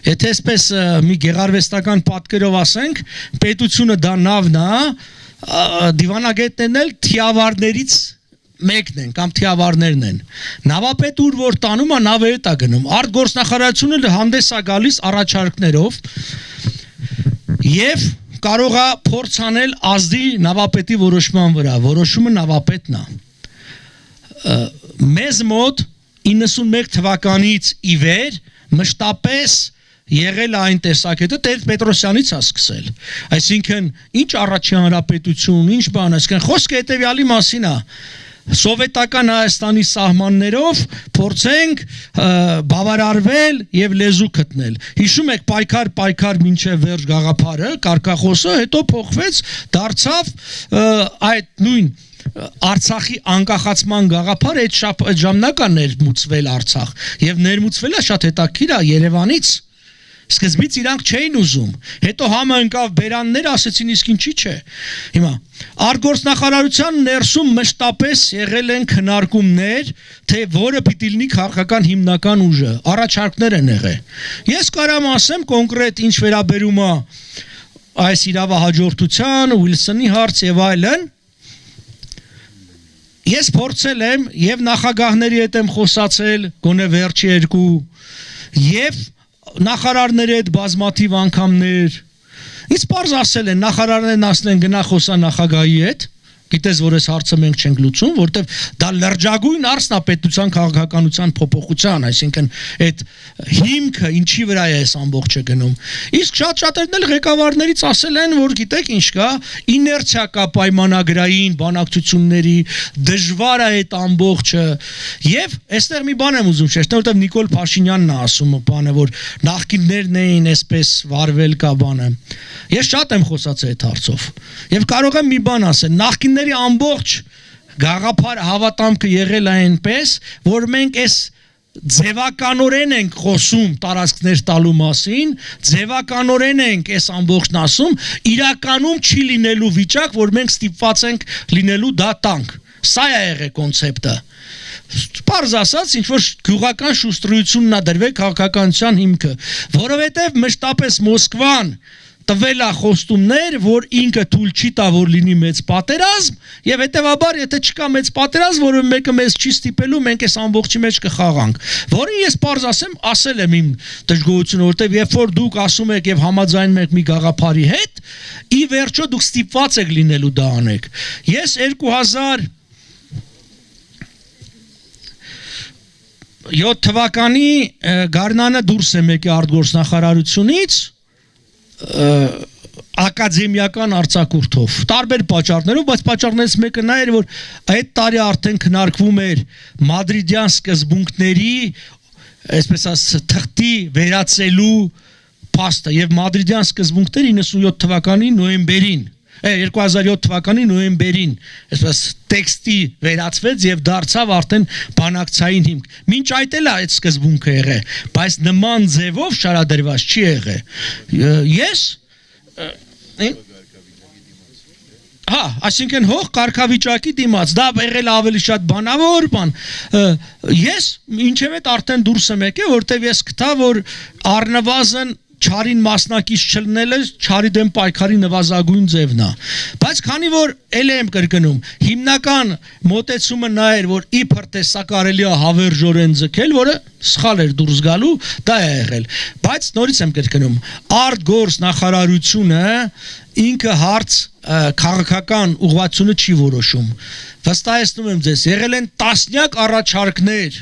Եթե այսպես մի գեղարվեստական պատկերով ասենք, պետությունը դա նավն է, դիվանագետներն էլ թիավարներից մեկն են կամ թիավարներն են։ Նավապետը ուր որ տանում է, նավը հետ է գնում։ Արտգործնախարարությունը հանդես է գալիս առաջարկներով եւ կարող է փորձ անել ազդի նավապետի որոշման վրա։ Որոշումը նավապետն է։ Մեզ մոտ 91 թվականից ի վեր մշտապես եղել այն տեսակետը Տեր Պետրոսյանից է սկսել։ Այսինքն ինչ առաջին հանրապետություն, ինչ բան, այսինքն խոսքը հետևյալի մասին է։ Սովետական Հայաստանի սահմաններով փորձենք բավարարվել եւ լեզու գտնել։ Հիշում եք պայքար մինչև վերջ գաղափարը, կարգախոսը, հետո փոխվեց, դարձավ այդ նույն Արցախի անկախացման գաղափարը այդ ժամանակ է ներմուծվել Արցախ եւ ներմուծվել է շատ հետաքրքիր է Երևանից սկզբից իրանք չէին ուզում հետո համը ընկավ բերաններ ասեցին իսկ ինչի՞ չէ հիմա արտգործնախարարության ներսում մշտապես եղել են քննարկումներ թե որը պիտի լինի քաղաքական հիմնական ուժը առաջարկներ են եղել ես կարամ ասեմ կոնկրետ ինչ վերաբերում է այս իրավահաջորդության Ուիլսոնի հարց եւ այլն Ես փորձել եմ եւ նախագահների հետ եմ խոսացել գոնե վերջի երկու եւ նախարարների հետ բազմաթիվ անգամներ ինձ պարզ ասել են նախարարներն ասել են գնա խոսա նախագահի հետ գիտես որ այս հարցը մենք չենք լուծում որտեվ դա լրջագույն հարցն է պետության քաղաքականության փոփոխության այսինքն այդ հիմքը ինչի վրա է այս ամբողջը գնում իսկ շատ-շատերն էլ ղեկավարներից ասել են որ գիտեք ինչ կա իներցիա կա պայմանագրային բանակցությունների դժվար է այդ ամբողջը եւ այստեղ մի բան եմ ուզում շեշտել որտեվ Նիկոլ Փաշինյանն է ասում բանը որ նախկիններն էին այսպես վարվել կա բանը ես շատ եմ խոսացել այդ հարցով եւ կարող եմ մի բան ասել նախկինների ամբողջ գաղափար հավատամքը եղել է այնպես որ մենք այս ձևականորեն ենք խոսում տարածքներ տալու մասին, ձևականորեն ենք այս ամբողջն ասում, իրականում չի լինելու վիճակ, որ մենք ստիպված ենք լինելու դա տանք։ Սա է եղել կոնցեպտը։ Պարզ ասած, ինչ որ գյուղական շուստրությունն է դրվել քաղաքականության հիմքը, որովհետև մշտապես Մոսկվան տվել է խոստումներ, որ ինքը թույլ չի տա, որ լինի մեծ պատերազմ, եւ հետեւաբար, եթե չկա մեծ պատերազմ, որը մեկը մեզ չի ստիպելու, մենք այս ամբողջի մեջ կխաղանք։ Որին ես պարզ ասել եմ իմ դժգոհությունը, որտեվ երբ որ դուք ասում եք եւ համաձայնում եք մի գաղափարի հետ, ի վերջո դուք ստիպված եք լինելու դա անեք։ Ես 2007 թվականի գարնանը դուրս եմ եկել արտգործնախարարությունից ակադեմիական արձակուրդով տարբեր պատճառներով, բայց պատճառներից մեկը նա էր, որ այդ տարի արդեն քննարկվում էր մադրիդյան սկզբունքների, այսպես ասած, թղթի վերացելու փաստը եւ մադրիդյան սկզբունքները 97 թվականի նոյեմբերին 2007 թվականի նոյեմբերին այսպես տեքստի վերացվեց եւ դարձավ արդեն բանակցային հիմք։ Մինչ այդ էլ այդ սկզբունքը եղել, բայց նման ձևով շարադրված չի եղել։ Ես այսինքն հող կարգավիճակի դիմաց դա եղել ավելի շատ բանավոր բան։ Ես ինչեւ այդ արդեն դուրս եմ եկել, որտեվ ես գտա որ առնվազն չարին մասնակից չլինելը չարի դեմ պայքարի նվազագույն ձևն է։ Բայց քանի որ ել եմ կրկնում, հիմնական մոտեցումը նա էր, որ իբր թե սա կարելի է հավերժորեն ձգել, որը սխալ էր դուրս գալու, դա է եղել։ Բայց նորից եմ կրկնում, արտգործ նախարարությունը ինքը հարց քաղաքական ուղղությունը չի որոշում։ Վստահեցնում եմ ձեզ, եղել են տասնյակ առաջարկներ,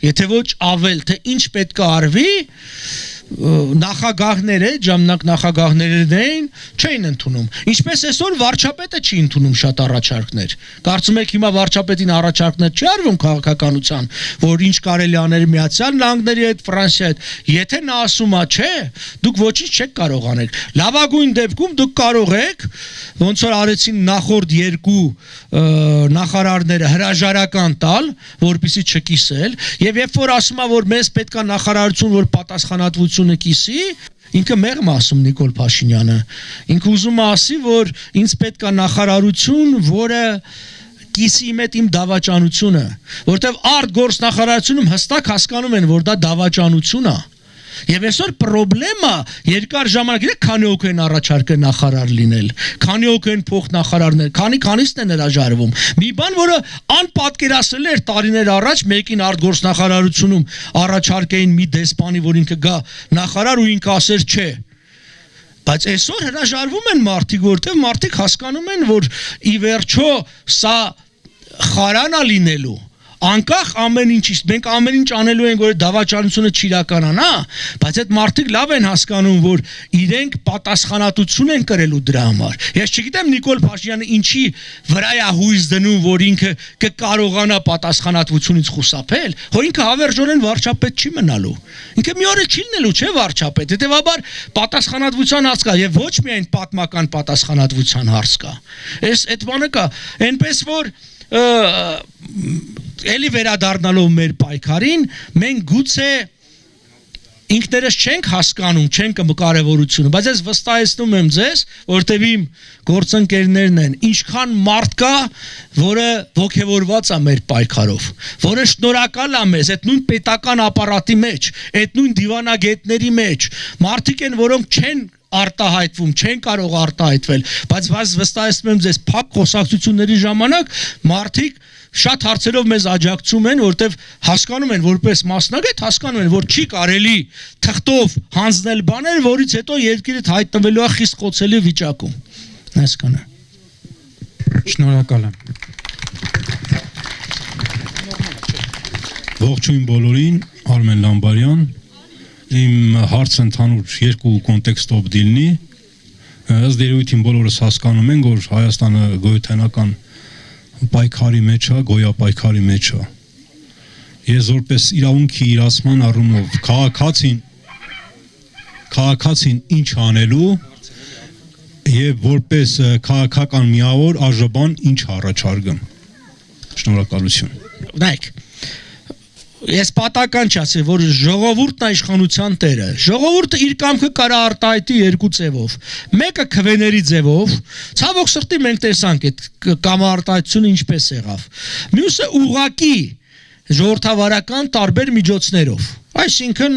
եթե ոչ ավել, թե ինչ պետք է արվի, նախագահները, ժամանակ նախագահներն էին, չէին ընդունում։ Ինչպես այսօր վարչապետը չի ընդունում շատ առաջարկներ։ Կարծում եք հիմա վարչապետին առաջարկներ չի արվում քաղաքականության, որ ինչ կարելի անել Միացյալ Նահանգների հետ, Ֆրանսիայի հետ։ Եթե նա ասում է, չէ, դուք ոչինչ չեք կարող անել։ Լավագույն դեպքում դուք կարող եք, ոնց որ արեցին նախորդ երկու նախարարները հրաժարական տալ, որպեսզի չկիսել, եւ երբ որ ասում է, որ մեզ պետք է նախարարություն, որ պատասխանատվությունը կիսի, ինքը մեղմ ասում Նիկոլ Փաշինյանը։ Ինքը ուզում է ասի, որ ինձ պետք է նախարարություն, որը կիսի իմ իմ դավաճանությունը, որտեվ արտգործ նախարարությունում հստակ հասկանում են, որ դա դավաճանություն է։ Եվ այսօր խնդրեմը երկար ժամանակ գիտեք քանի օք են առաջարկել նախարար լինել, քանի օք են փոխնախարարներ, քանիսն են հրաժարվում։ Մի բան, որը անպատկերացրել էր տարիներ առաջ մեկին արտգործ նախարարությունում առաջարկեին մի դեսպանի, որ ինքը գա նախարար ու ինքը ասեր չէ։ Բայց այսօր հրաժարվում են մարդիկ, որտեղ մարդիկ հասկանում են, որ ի վերջո սա խարանա լինելու անկախ ամեն ինչից, մենք ամեն ինչ անելու ենք, որ դավաճանությունը չիրականանա, բայց այդ մարդիկ լավ են հասկանում, որ իրենք պատասխանատվություն են կրելու դրա համար։ Ես չգիտեմ Նիկոլ Փաշինյանը ինչի վրա է հույս դնում, որ ինքը կկարողանա պատասխանատվությունից խուսափել, հո ինքը հավերժորեն վարչապետ չի մնալու։ Ինքը մի օր չի լինելու, չէ՞ վարչապետ։ Հետևաբար պատասխանատվության հարց կա եւ ոչ միայն պատմական պատասխանատվության հարց կա։ Այդ բանը կա, այնպես որ էլի վերադառնալով մեր պայքարին, մենք գուցե ինքներս չենք հասկանում, չենք կարևորությունը, բայց ես վստահեցնում եմ ձեզ, որտեւ իմ գործընկերներն են, ինչքան մարդ կա, որը ոգևորված է մեր պայքարով, որը շնորհակալ է մեզ, այդ նույն պետական ապարատի մեջ, այդ նույն դիվանագետների մեջ, մարդիկ են, որոնք չեն արտահայտվում, չեն կարող արտահայտվել, բայց վստահեցնում եմ ձեզ, փակ խոսակցությունների ժամանակ մարդիկ շատ հարցերով մեզ աջակցում են, որտեվ հասկանում են, որպես մասնագետ հասկանում են, որ չի կարելի թղթով հանձնել բաներ, որից հետո երկիրը հայտնվելու է խիստ խոցելի վիճակում։ Այսքանը։ Շնորհակալ եմ։ Ողջույն բոլորին, Արմեն Լամբարյան։ Իմ հարցը ընդհանուր երկու կոնտեքստով դիլնի։ Ըստ երևույթին բոլորս հասկանում են, որ Հայաստանը գոյութենական պայքարի մեջ է, գոյապայքարի մեջ է։ Ես որպես իրավունքի իրացման առումով քաղաքացին ինչ անելու եւ որպես քաղաքական միավոր արժեբան ինչ առաջարկեմ։ Շնորհակալություն։ Նայեք, ես պատական չասի, որ ժողովուրդն է իշխանության տերը։ Ժողովուրդը իր կամքը կարա արտահայտի երկու ձևով։ Մեկը քվեների ձևով, ցավոք սրտի մենք տեսանք այդ կամարտահայտությունը ինչպես եղավ։ Մյուսը ուղղակի ժողովրդավարական տարբեր միջոցներով։ Այսինքն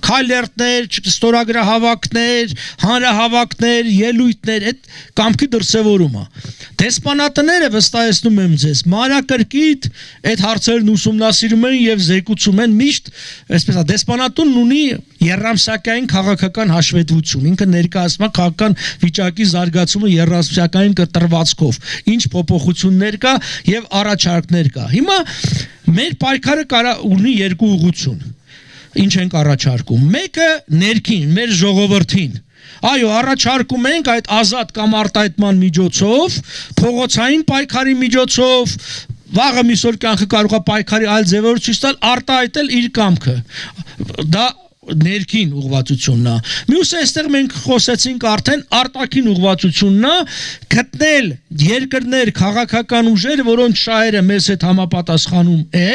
քայլերտներ, ստորագրահավաքներ, հանրահավաքներ, ելույթներ, այդ կամքի դրսևորումը։ Դեսպանատները վստահեցնում եմ ձեզ, մանրակրկիտ այդ հարցերն ուսումնասիրում են եւ զեկուցում են միշտ, այսպես է, դեսպանատունն ունի երամսյակային քաղաքական հաշվետվություն, ինքը ներկայացնում է քաղաքական վիճակի զարգացումը երամսյակային կտրվածքով, ինչ փոփոխություններ կա եւ առաջարկներ կա։ Հիմա մեր պայքարը կարա ունի երկու ուղղություն։ Ինչ ենք առաջարկում։ Մեկը ներքին, մեր ժողովրդին։ Այո, առաջարկում ենք այդ ազատ կամ արտահայտման միջոցով, փողոցային պայքարի միջոցով, վաղը միսօր կյանքը կարող է պայքարի այլ ձևերով ցույց տալ, արտահայտել իր կամքը։ Դա ներքին ուղղվածությունն է։ Մյուսը այստեղ մենք խոսեցինք արդեն արտաքին ուղղվածությունն է, գտնել երկրներ, քաղաքական ուժեր, որոնց շահերը մեզ հետ համապատասխանում է,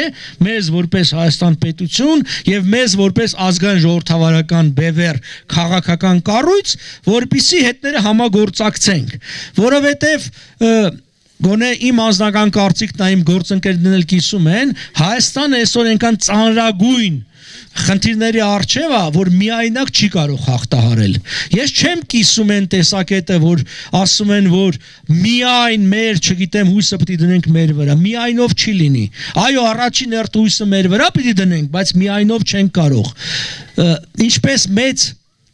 մեզ որպես Հայաստան պետություն եւ մեզ որպես ազգային ժողովրդավարական բևեռ քաղաքական կառույց, որպիսի հետները համագործակցենք, որովհետեւ գոնե իմ անձնական կարծիքն է, իմ գործընկերներն էլ կիսում են, Հայաստանը այսօր այնքան ծանրագույն խնդիրների առջև է, որ միայնակ չի կարող հաղթահարել։ Ես չեմ կիսում այն տեսակետը, որ ասում են, որ միայն մեր, չգիտեմ, հույսը պիտի դնենք մեր վրա, միայնով չի լինի։ Այո, առաջին հերթ հույսը մեր վրա պիտի դնենք, բայց միայնով չենք կարող։ Ինչպես մեծ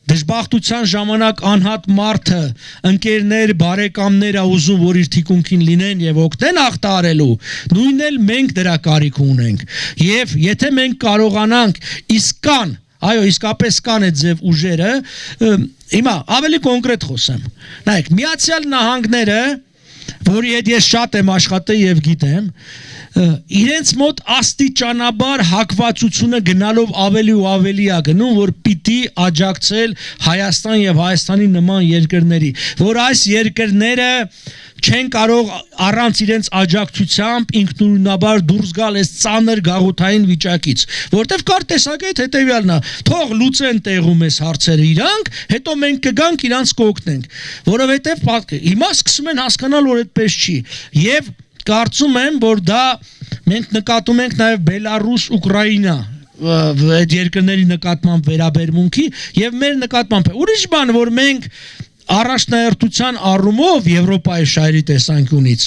դժբախտության ժամանակ անհատ մարդը, ընկերներ, բարեկամներ ա ուզում, որ իր թիկունքին լինեն եւ օգնեն հաղթահարելու, նույնն էլ մենք դրա կարիք ունենք։ Եվ եթե մենք կարողանանք իսկան, այո, իսկապես կան այդ ձև ուժերը, հիմա ավելի կոնկրետ խոսեմ։ Նայեք, Միացյալ Նահանգները, որի հետ ես շատ եմ աշխատել եւ գիտեմ, իրենց մոտ աստիճանաբար հակվածությունը գնալով ավելի ու ավելի է գնում, որ պիտի աջակցել Հայաստան եւ Հայաստանի նման երկրների, որ այս երկրները չեն կարող առանց իրենց աջակցությամբ ինքնուրույնաբար դուրս գալ այս ծանր գաղութային վիճակից, որտեվ կար տեսակետ հետեւյալն է, թող լուծեն տեղում այս հարցերը իրանք, հետո մենք կգանք իրանց կօգնենք, որովհետեւ հիմա սկսում են հասկանալ, որ այդպես չի, եւ կարծում եմ, որ դա մենք նկատում ենք նաև Բելարուս, Ուկրաինա այդ երկրների նկատմամբ վերաբերմունքի եւ մեր նկատմամբ ուրիշ բան, որ մենք առաջնահերթության առումով Եվրոպայի շահերի տեսանկյունից,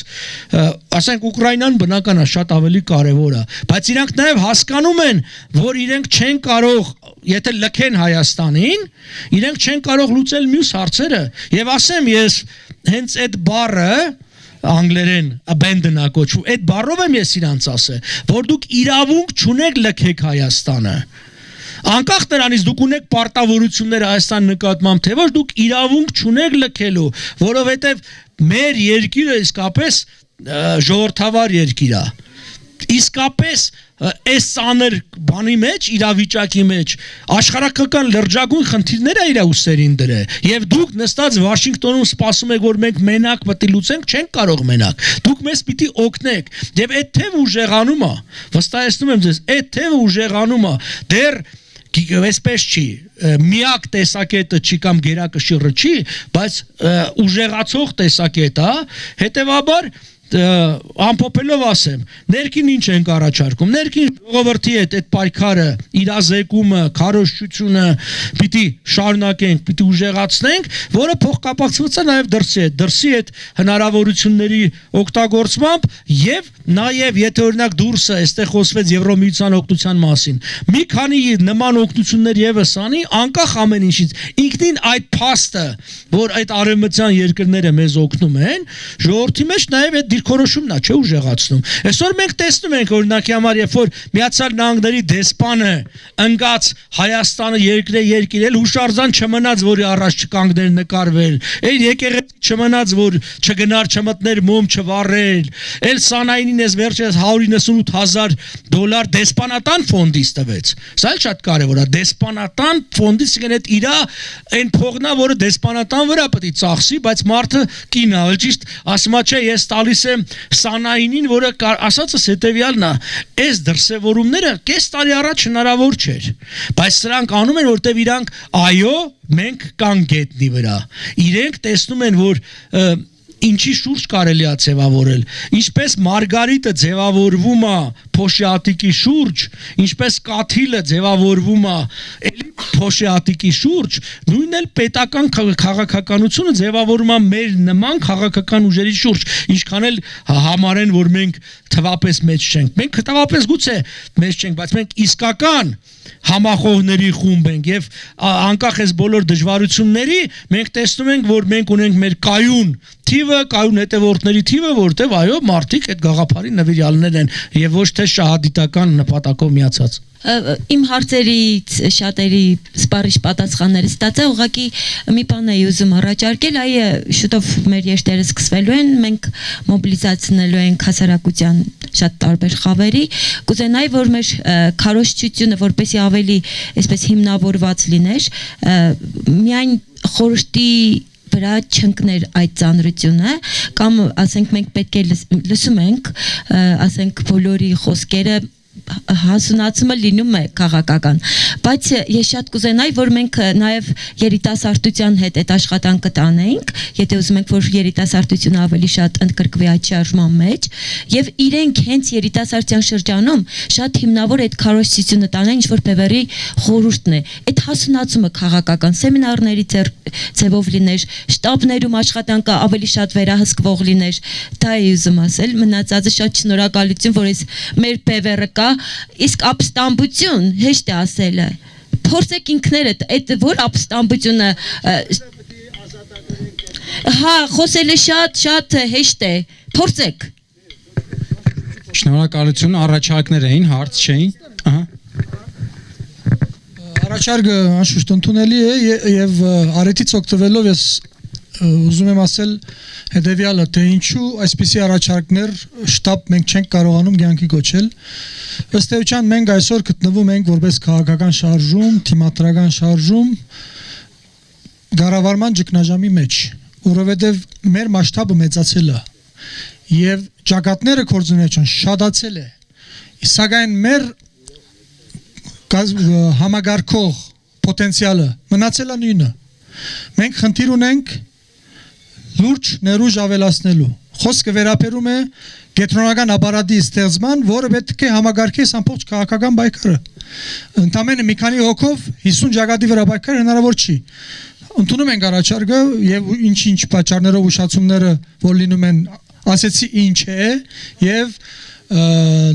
ասենք Ուկրաինան բնական է շատ ավելի կարևոր է, բայց իրանք նաև հասկանում են, որ իրենք չեն կարող, եթե լքեն Հայաստանին, իրենք չեն կարող լուծել մյուս հարցերը, եւ ասեմ ես հենց այդ բառը անգլերեն abandon-ա կոչվում, այդ բառով եմ ես իրանց ասել, որ դուք իրավունք չունեք լքեք Հայաստանը։ Անկախ նրանից դուք ունեք պարտավորություններ Հայաստան նկատմամբ, թե ոչ դուք իրավունք չունեք լքելու, որովհետև մեր երկիրը իսկապես ժողովրդավար երկիր է։ Իսկապես այս ծանր բանի մեջ, իրավիճակի մեջ աշխարհական լրջագույն խնդիրները իր ուսերին դրել եւ դուք նստած Վաշինգտոնում սպասում եք, որ մենք մենակ պետք է լուծենք, չենք կարող մենակ, դուք մեզ պիտի օգնեք եւ այդ թեւը ուժեղանում է, վստահեցնում եմ ձեզ, այդ թեւը ուժեղանում է, դեռ այսպես չի, միակ տեսակետը չի կամ գերակշիռը չի, բայց ուժեղացող տեսակետ է, հետեւաբար ամփոփելով ասեմ, ներքին ինչ ենք առաջարկում, ներքին ժողովրդի հետ այդ պայքարը, իրազեկումը, քարոզչությունը պիտի շարունակենք, պիտի ուժեղացնենք, որը փոխկապակցված է նաև դրսի հետ, դրսի հետ հնարավորությունների օգտագործմամբ եւ նաև եթե օրինակ դուրսը այստեղ խոսվեց Եվրոմիության օգնության մասին, մի քանի նման օգնություններ եւս անի, անկախ ամեն ինչից, ինքնին այդ փաստը, որ այդ արևմտյան երկրները մեզ օգնում են, ժողովրդի մեջ նաև այդ դիրքորոշումն է, չէ՞ ուժեղացնում։ Այսօր մենք տեսնում ենք օրինակի համար, երբ որ Միացյալ Նահանգների դեսպանը ընկած Հայաստանը երկիր էլ հուշարձան չմնաց, որի առաջ չկանգներ նկարվել, այլ եկեղեցի չմնաց, որ չգնար չմտներ մոմ չվառել, այլ Սանայինին ես վերջերս $198,000 դեսպանատան ֆոնդից տվեց։ Սա էլ շատ կարևոր է, դեսպանատան ֆոնդից գնա այդ իրա այն փողն է, որը դեսպանատան վրա պետք է ծախսի, բայց մարդը կին է, ճիշտ ասում է, չէ, ես տալիս եմ Սանայինին, որը ասածս հետևյալն է, այս դրսևորումները կես տարի առաջ հնարավոր չէր, բայց սրանք անում են, որտեվ իրանք այո, մենք կան գետնի վրա, իրենք տեսնում են, որ ինչի շուրջ կարելի է ձևավորել, ինչպես մարգարիտը ձևավորվում է Փոշիատիկի շուրջ, ինչպես կաթիլը ձևավորվում է Փոշիատիկի շուրջ, նույնն էլ պետական քաղաքականությունը ձևավորվում է մեր նման քաղաքական ուժերի շուրջ, ինչքան էլ համարեն, որ մենք թվապես մեջ չենք, մենք թվապես գուցե մեջ չենք, բայց մենք իսկական համախոհների խումբ ենք եւ անկախ այս բոլոր դժվարությունների մենք տեսնում ենք, որ մենք ունենք մեր կայուն թիվը, կայուն հետևորդների թիվը, որտեվ այո, մարդիկ այդ գաղափարի նվիրյալներ են եւ ոչ թե շահադիտական նպատակով միացած։ Իմ հարցերից շատերի սպառիչ պատասխանները ստացա, ուղղակի մի բան էի ուզում առաջարկել, այ շուտով մեր երթերը սկսվելու են, մենք մոբիլիզացնելու ենք հասարակության շատ տարբեր խավերի, կուզենայի, որ մեր քարոզչությունը որպեսզի ավելի այսպես հիմնավորված լիներ, միայն խորհրդի վրա չընկներ այդ ծանրությունը, կամ ասենք մենք պետք է լսում ենք, ասենք բոլորի խոսքերը հասունացումը լինում է քաղաքական, բայց ես շատ կուզենայի, որ մենք նաև երիտասարդության հետ այդ աշխատանքը տանեինք, եթե ուզում ենք, որ երիտասարդությունը ավելի շատ ընդգրկվի այդ շարժման մեջ, եւ իրենք հենց երիտասարդության շրջանում շատ հիմնավոր այդ քարոզությունը տանեն, ինչ որ Բևերի խորհուրդն է, այդ հասունացումը քաղաքական սեմինարների ձևով լիներ, շտաբներում աշխատանքը ավելի շատ վերահսկվող լիներ, դա է ուզում ասել, մնացածը շատ շնորհակալություն, որ այս մեր Բևերը կա, իսկ ապստամբություն հեշտ է ասելը, փորձեք ինքներդ, այդ որ ապստամբությունը հա, խոսելը շատ հեշտ է, փորձեք։ Շնորհակալություն, առաջարկներ էին, հարց չէին։ Ահա։ Առաջարկը անշուշտ ընդունելի է եւ արետից օգտվելով ես ուզում եմ ասել հետեւյալը, թե ինչու այսպիսի առաջարկներ շտաբ մենք չենք կարողանում կյանքի կոչել։ Ըստ էության մենք այսօր գտնվում ենք որպես քաղաքական շարժում, թիմադրական շարժում գարավարման ճգնաժամի մեջ, որովհետեւ մեր մասշտաբը մեծացել է եւ ճակատները կորձունեչան շատացել է։ Սակայն մեր համագարկող պոտենցիալը մնացել է նույնը։ Մենք խնդիր ունենք լուրջ ներուժ ավելացնելու։ Խոսքը վերաբերում է կենտրոնական ապարատի ստեղծման, որը պետք է համագարկի ամբողջ քաղաքական պայքարը։ Ընդամենը մի քանի հոգով 50 ճակատի վրա պայքար հնարավոր չի։ Ընդունում ենք առաջարկը եւ ինչ պատճառներով ուշացումները որ լինում են, ասեցի ինչ է եւ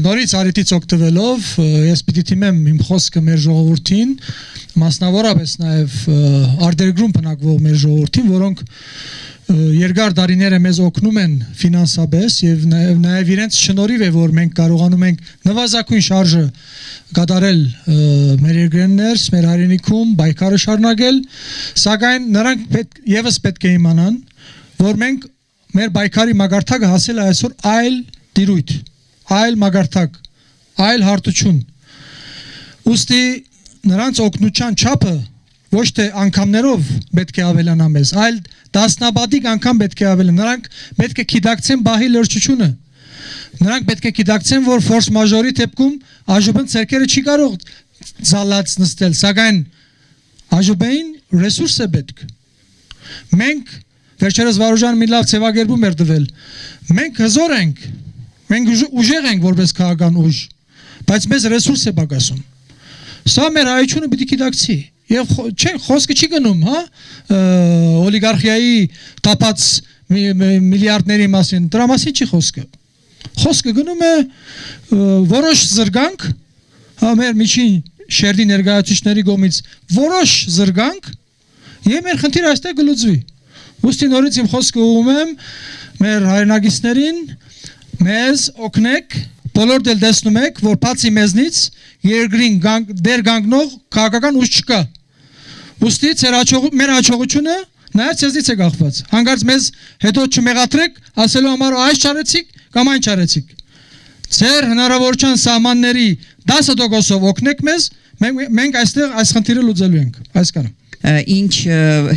նորից արետից օգտվելով ես պիտի թիմեմ իմ խոսքը մեր ժողովրդին, մասնավորապես նաեւ արտերգրում բնակվող մեր ժողովրդին, որոնք երկար տարիները մեզ օգնում են ֆինանսապես եւ նաեւ իրենց շնորհիվ է որ մենք կարողանում ենք նվազագույն շարժը կատարել մեր երկրի ներս, մեր հայրենիքում պայքարը շարունակել, սակայն նրանք եւս պետք է իմանան, որ մենք մեր պայքարի մագարտակը հասել է այսօր այլ դիրույթ, այլ մագարտակ, այլ հարթություն։ Ուստի նրանց օգնության չափը ոչ թե անգամներով պետք է ավելանա մեզ, այլ դասնապատիկ անգամ պետք է ավելանա։ Նրանք պետք է գիտակցեն բահի լրջությունը։ Նրանք պետք է գիտակցեն, որ ֆորս մաժորի դեպքում ԱԺԲ-ն ցերկերը չի կարող զալած նստել, սակայն ԱԺԲ-ին ռեսուրս է պետք։ Մենք վերջերս Վարուժան մի լավ ձևակերպում էր տվել։ Մենք հզոր ենք, մենք ուժեղ ենք որպես քաղաքական ուժ, բայց մեզ ռեսուրս է պակասում։ Սա մեր հայությունը պիտի գիտակցի։ Եվ խոսքը չի գնում, հա, օլիգարխիայի տապած միլիարդների մասին, դրա մասին չի խոսքը։ Խոսքը գնում է որոշ զրկանք, հա, մեր միջին շերտի ներկայացուցիչների կողմից որոշ զրկանք եւ մեր խնդիրը այստեղ կլուծվի։ Ուստի նորից իմ խոսքը ուղղում եմ մեր հայրենակիցներին, մեզ օգնեք, բոլոր դել տեսնում եք, որ բացի մեզնից երկրին դեր կանգնող քաղաքական ուժ չկա։ Ուստի մեր հաջողությունը նաև ցեզնից է կախված։ Հանկարծ մեզ հետո չմեղադրեք, ասելու համար այս չարեցիք կամ այն չարեցիք։ Ձեր հնարավորության սահմանների 10%-ով օգնեք մեզ, մենք այստեղ այս խնդիրը լուծելու ենք։ Այսքանը։ Ինչ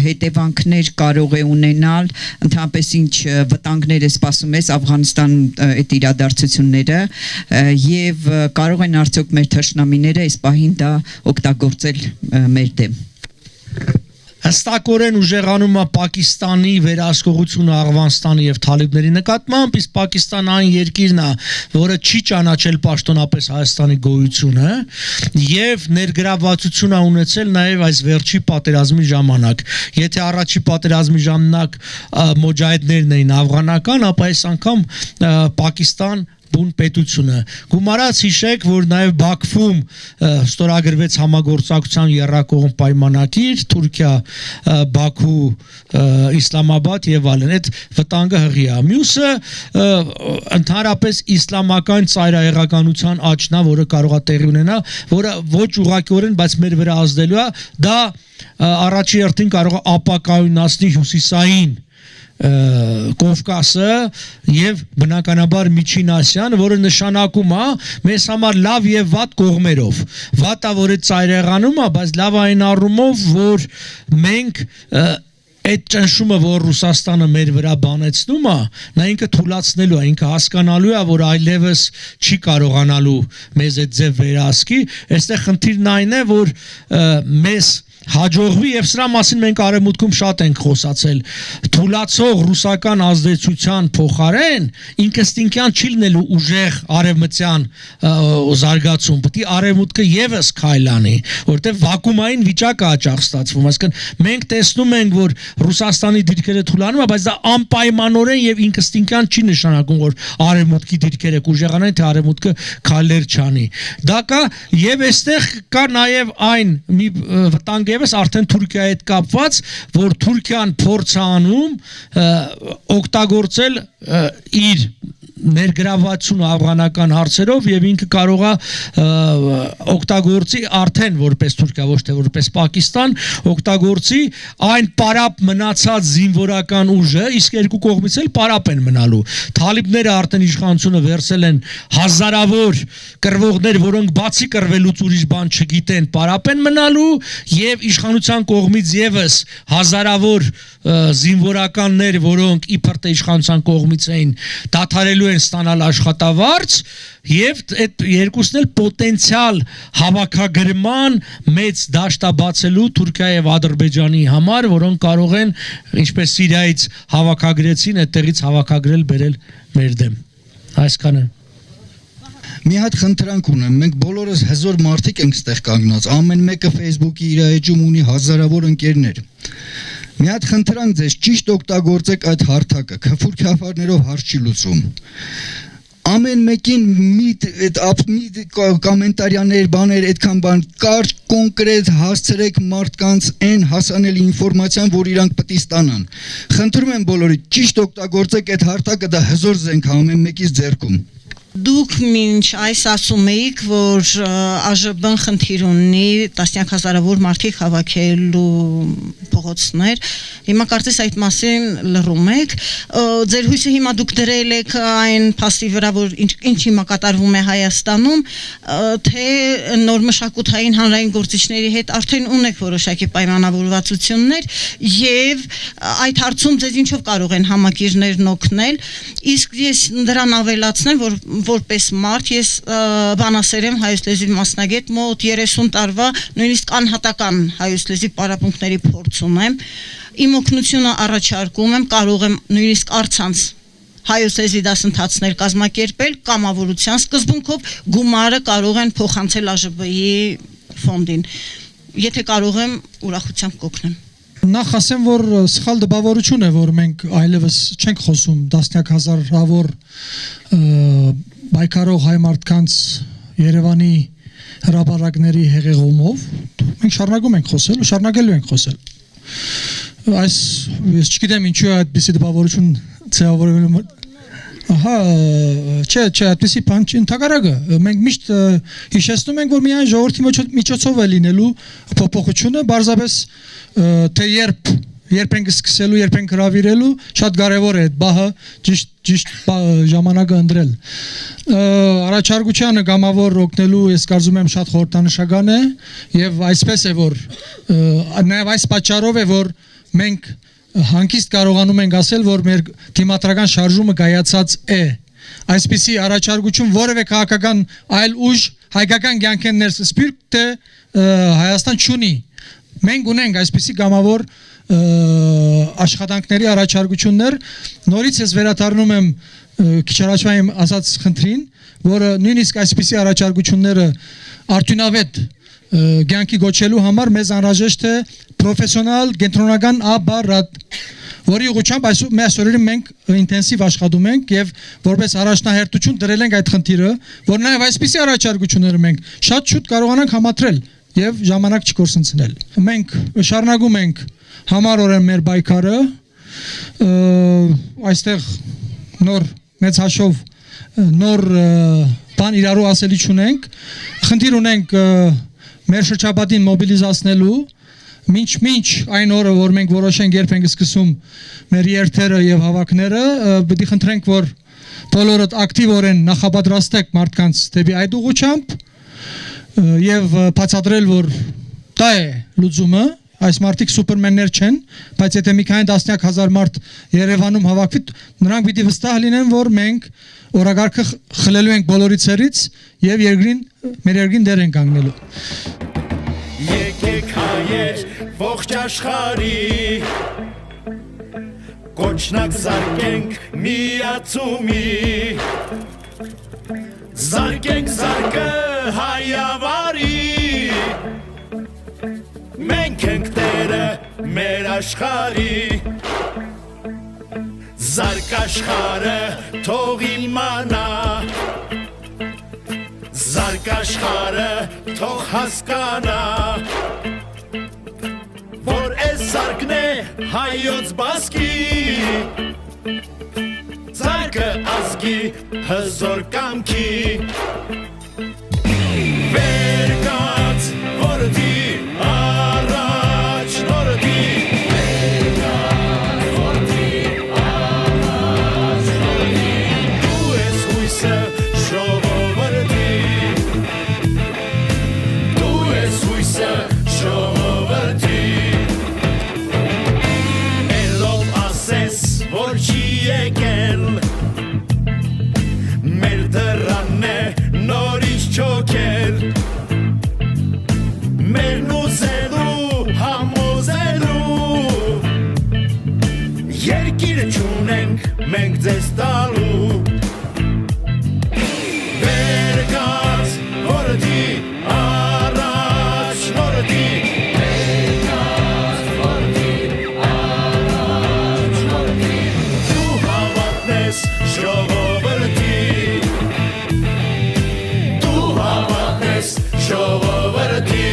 հետևանքներ կարող է ունենալ, ընդհանրապես ինչ վտանգներ է սպասում ես Աֆղանստան այդ իրադարձությունները եւ կարող են արդյոք մեր թշնամիները այս պահին դա օգտագործել մեր դեմ։ Հստակորեն ուժեղանում է Պակիստանի վերահսկողությունը Աֆղանստանի եւ Թալիբների նկատմամբ, իսկ Պակիստանը այն երկիրն է, որը չի ճանաչել պաշտոնապես Հայաստանի գոյությունը եւ ներգրավվածություն է ունեցել նաեւ այս վերջի պատերազմի ժամանակ։ Եթե առաջի պատերազմի ժամանակ մոջահեդներն էին աֆղանական, ապա այս անգամ Պակիստան բուն պետությունը։ Գումարած հիշեք, որ նաև Բաքվում ստորագրվեց համագործակցության եռակողմ պայմանագիր Թուրքիա, Բաքու, Իսլամաբադ եւ այլն։ Այդ վտանգը հղի է։ Մյուսը ընդհանրապես իսլամական ծայրահեղականության աճն է, որը կարող է տեղի ունենալ, որը ոչ ուղղակիորեն, բայց մեր վրա ազդելու է, դա առաջի հերթին կարող է ապակայունացնի հյուսիսային Կովկասը եւ բնականաբար Միջին Ասիան, որը նշանակում է մեզ համար լավ եւ վատ կողմերով։ Վատը որ է ծայրեղանում է, բայց լավ այն առումով, որ մենք այդ ճնշումը, որ Ռուսաստանը մեր վրա բանեցնում է, նա ինքը թույլատնելու է, ինքը հասկանալու է, որ այլևս չի կարողանալու մեզ այդ ձև վերահսկի, այստեղ խնդիրն այն է, որ մեզ հաջողվի եւ սրա մասին մենք արևմուտքում շատ ենք խոսացել թուլացող ռուսական ազդեցության փոխարեն ինքստինքյան չի լինելու ուժեղ արևմտյան զարգացում պետք է արևմուտքը եւս քայլանի որտեղ վակուումային վիճակ է աճախ ստացվում այսինքն մենք տեսնում ենք որ Ռուսաստանի դիրքերը թուլանում է բայց դա անպայմանորեն եւ ինքստինքյան չի նշանակում որ արևմուտքի դիրքերը կուժեղանան թե արևմուտքը քայլեր չանի դա կա եւ այստեղ կա նաեւ այն մի վտանգ եւս արդեն Թուրքիայի հետ կապված, որ Թուրքիան փորձ է անում օգտագործել իր ներգրավվածությունը աֆղանական հարցերով եւ ինքը կարող է օգտագործի արդեն որպես Թուրքիա ոչ թե որպես Պակիստան օգտագործի այն պարապ մնացած զինվորական ուժը իսկ երկու կողմից էլ պարապ են մնալու թալիբները արդեն իշխանությունը վերցել են հազարավոր կռվողներ որոնք բացի կռվելուց ուրիշ բան չգիտեն պարապ են մնալու եւ իշխանության կողմից եւս հազարավոր զինվորականներ որոնք իբր թե իշխանության կողմից էին դադարելու են ստանալ աշխատավարձ եւ այդ երկուսն էլ պոտենցիալ հավաքագրման մեծ դաշտաբացելու Թուրքիա եւ Ադրբեջանի համար, որոնք կարող են ինչպես Սիրիայից հավաքագրեցին, այդտեղից հավաքագրել բերել մեր դեմ։ Այսքանը։ Մի հատ խնդրանք ունեմ, մենք բոլորս հզոր մարդիկ ենք ստեղ կանգնած, ամեն մեկը Facebook-ի իր էջում ունի հազարավոր ընկերներ։ Մի հատ խնդրանք ձեզ ճիշտ օգտագործեք այդ հարթակը, քֆուր քյաֆարներով հարց չի լուծում։ Ամեն մեկին մի կոմենտարիաներ, բաներ, այդքան բան, կարճ, կոնկրետ հասցրեք մարդկանց այն հասանելի ինֆորմացիան, որ իրանք պետք է ստանան։ Խնդրում եմ բոլորիդ, ճիշտ օգտագործեք այդ հարթակը, դա հզոր զենք ամեն մեկից ձեռքում։ Դուք մինչ այս ասում էիք, որ ԱԺԲ-ն խնդիր ունի տասնյակ հազարավոր մարդիկ հավաքելու փողոցներ, հիմա կարծես այդ մասին լռում եք, ձեր հույսը հիմա դուք դրել եք այն փաստի վրա, որ ինչ հիմա կատարվում է Հայաստանում, թե նոր մշակութային հանրային գործիչների հետ արդեն ունեք որոշակի պայմանավորվածություններ եւ այդ հարցում ձեզ ինչով կարող են համակիրներն օգնել, իսկ ես դրան ավելացնեմ, որ որպես մարդ ես բանասեր եմ հայոց լեզվի մասնագետ մոտ 30 տարվա նույնիսկ անհատական հայոց լեզվի պարապմունքների փորձ ունեմ իմ օգնությունը առաջարկում եմ կարող եմ նույնիսկ առցանց հայոց լեզվի դասընթացներ կազմակերպել կամավորության սկզբունքով գումարը կարող են փոխանցել ԱԺԲ-ի ֆոնդին եթե կարող եմ ուրախությամբ կօգնեմ Նախ ասեմ, որ սխալ դպավորություն է, որ մենք այլևս չենք խոսում տասնյակ հազարավոր բայկարող հայ մարդկանց Երևանի հրապարակների հեղեղումով, մենք շարունակում ենք խոսել ու շարունակելու ենք խոսել։ Այս ես չգիտեմ ինչու է այդպիսի դպավորություն ձևավորվելու Ահա, չէ, այդպիսի բան չի ընդհակառակը։ Մենք միշտ հիշեցնում ենք, որ միայն ժողովրդի միջոցով է լինելու փոփոխությունը, բարձրապես թե երբ ենք սկսելու, երբ ենք հրավիրելու, շատ կարևոր է այդ բահը ճիշտ ժամանակը ընտրել։ Առաջարկությանը գամավոր օգնելու ես կարծում եմ շատ խորհրդանշական է եւ այսպես է որ նաեւ այս պատճառով է որ մենք հանկիստ կարողանում ենք ասել, որ մեր թիմատրական շարժումը գայացած է։ Այսպիսի առաջարկություն որևէ քաղաքական այլ ուժ հայկական կյանքեն ներս սպիրտ թե Հայաստան չունի։ Մենք ունենք այսպիսի գամավոր աշխատանքների առաջարկություններ, նորից ես վերադառնում եմ քիչ առաջվա իմ ասած խնդրին, որը նույնիսկ այսպիսի առաջարկությունները արդյունավետ կյանքի գոչելու համար մեզ անհրաժեշտ է պրոֆեսիոնալ կենտրոնական ապարատ, որի ուղղությամբ այս օրերին մենք ինտենսիվ աշխատում ենք եւ որպես առաջնահերթություն դրել ենք այդ խնդիրը, որ նաեւ այսպիսի առաջարկությունները մենք շատ շուտ կարողանանք համատրել եւ ժամանակ չկորցնել։ Մենք շարունակում ենք համառորեն մեր պայքարը, այստեղ նոր մեծ հաշով նոր բան իրարու ասելի չունենք, խնդիր ունենք մեր շրջապատին մոբիլիզացնելու մինչ այն օրը որ մենք որոշենք երբ ենք սկսում մեր երթերը եւ հավաքները պետք է խնդրենք որ բոլորդ ակտիվորեն նախապատրաստեք մարդկանց դեպի այդ ուղղությամբ եւ բացատրել որ դա է լուծումը այս մարդիկ սուպերմեններ չեն, բայց եթե մի քանի տասնյակ հազար մարդ Երևանում հավաքվի, նրանք պիտի վստահ լինեն, որ մենք օրագարկը խլելու ենք բոլորի ցերից եւ մեր երկրին դեր ենք կանգնելու։ Եկեք հայեր ողջ աշխարհի Կոչնակ զարկենք միացումի Զարկենք զարկը հայավարի Մենք ենք տերը մեր աշխարհի Զարկ աշխարհը թող իմանա Զարկ աշխարհը թող հասկանա Որ այս զարկն է հայոց բասկի Զարկը ազգի հզոր կամքի Վեր կաց որդի առաջ նորդի Վեր կաց որդի առաջ նորդի Դու ես հույսը ժողովրդի Դու ես հույսը ժողովրդի Էլով ասես որ չի եկել Մեր դռան է նորից չոքել Մերն ուզելու համոզելու Երկիրը չունենք մենք ձեզ տալու Վեր կաց որդի առաջ նորդի Վեր կաց որդի առաջ նորդի Դու հավատնես ժողովրդի Դու հավատնես ժողովրդի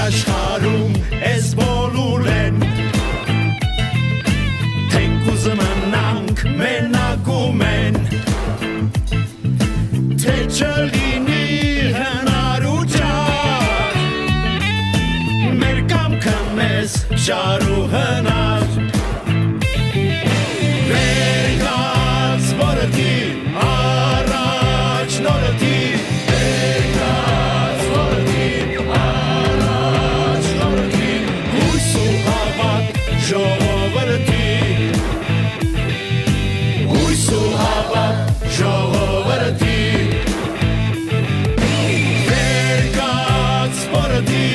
Աշխարհում ես բոլոր են Թենք ուզմնանք մենակում են Թե չլինի հնար ու ճար Մեր կամքը մեզ ճար ու հնար Վեր կաց որդի առաջ նորդի Վեր կաց որդի ժողովրդի Հույս ու հավատ ժողովրդի Վեր կաց որդի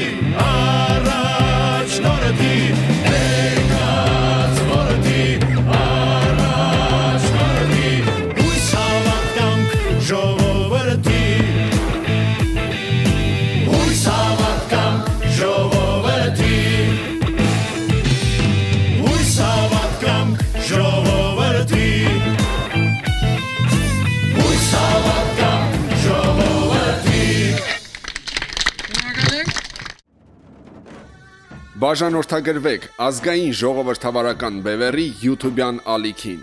առաջ նորդի Վեր կաց որդի առաջ նորդի Հույս հավատ կանք ժողովրդի Հույս հավատ կանք ժողովրդի ժողովրդի Հույս հավատքամ ժողովրդի Բաժանորդագրվեք ազգային ժողովրդավարական բևեռի YouTube-յան ալիքին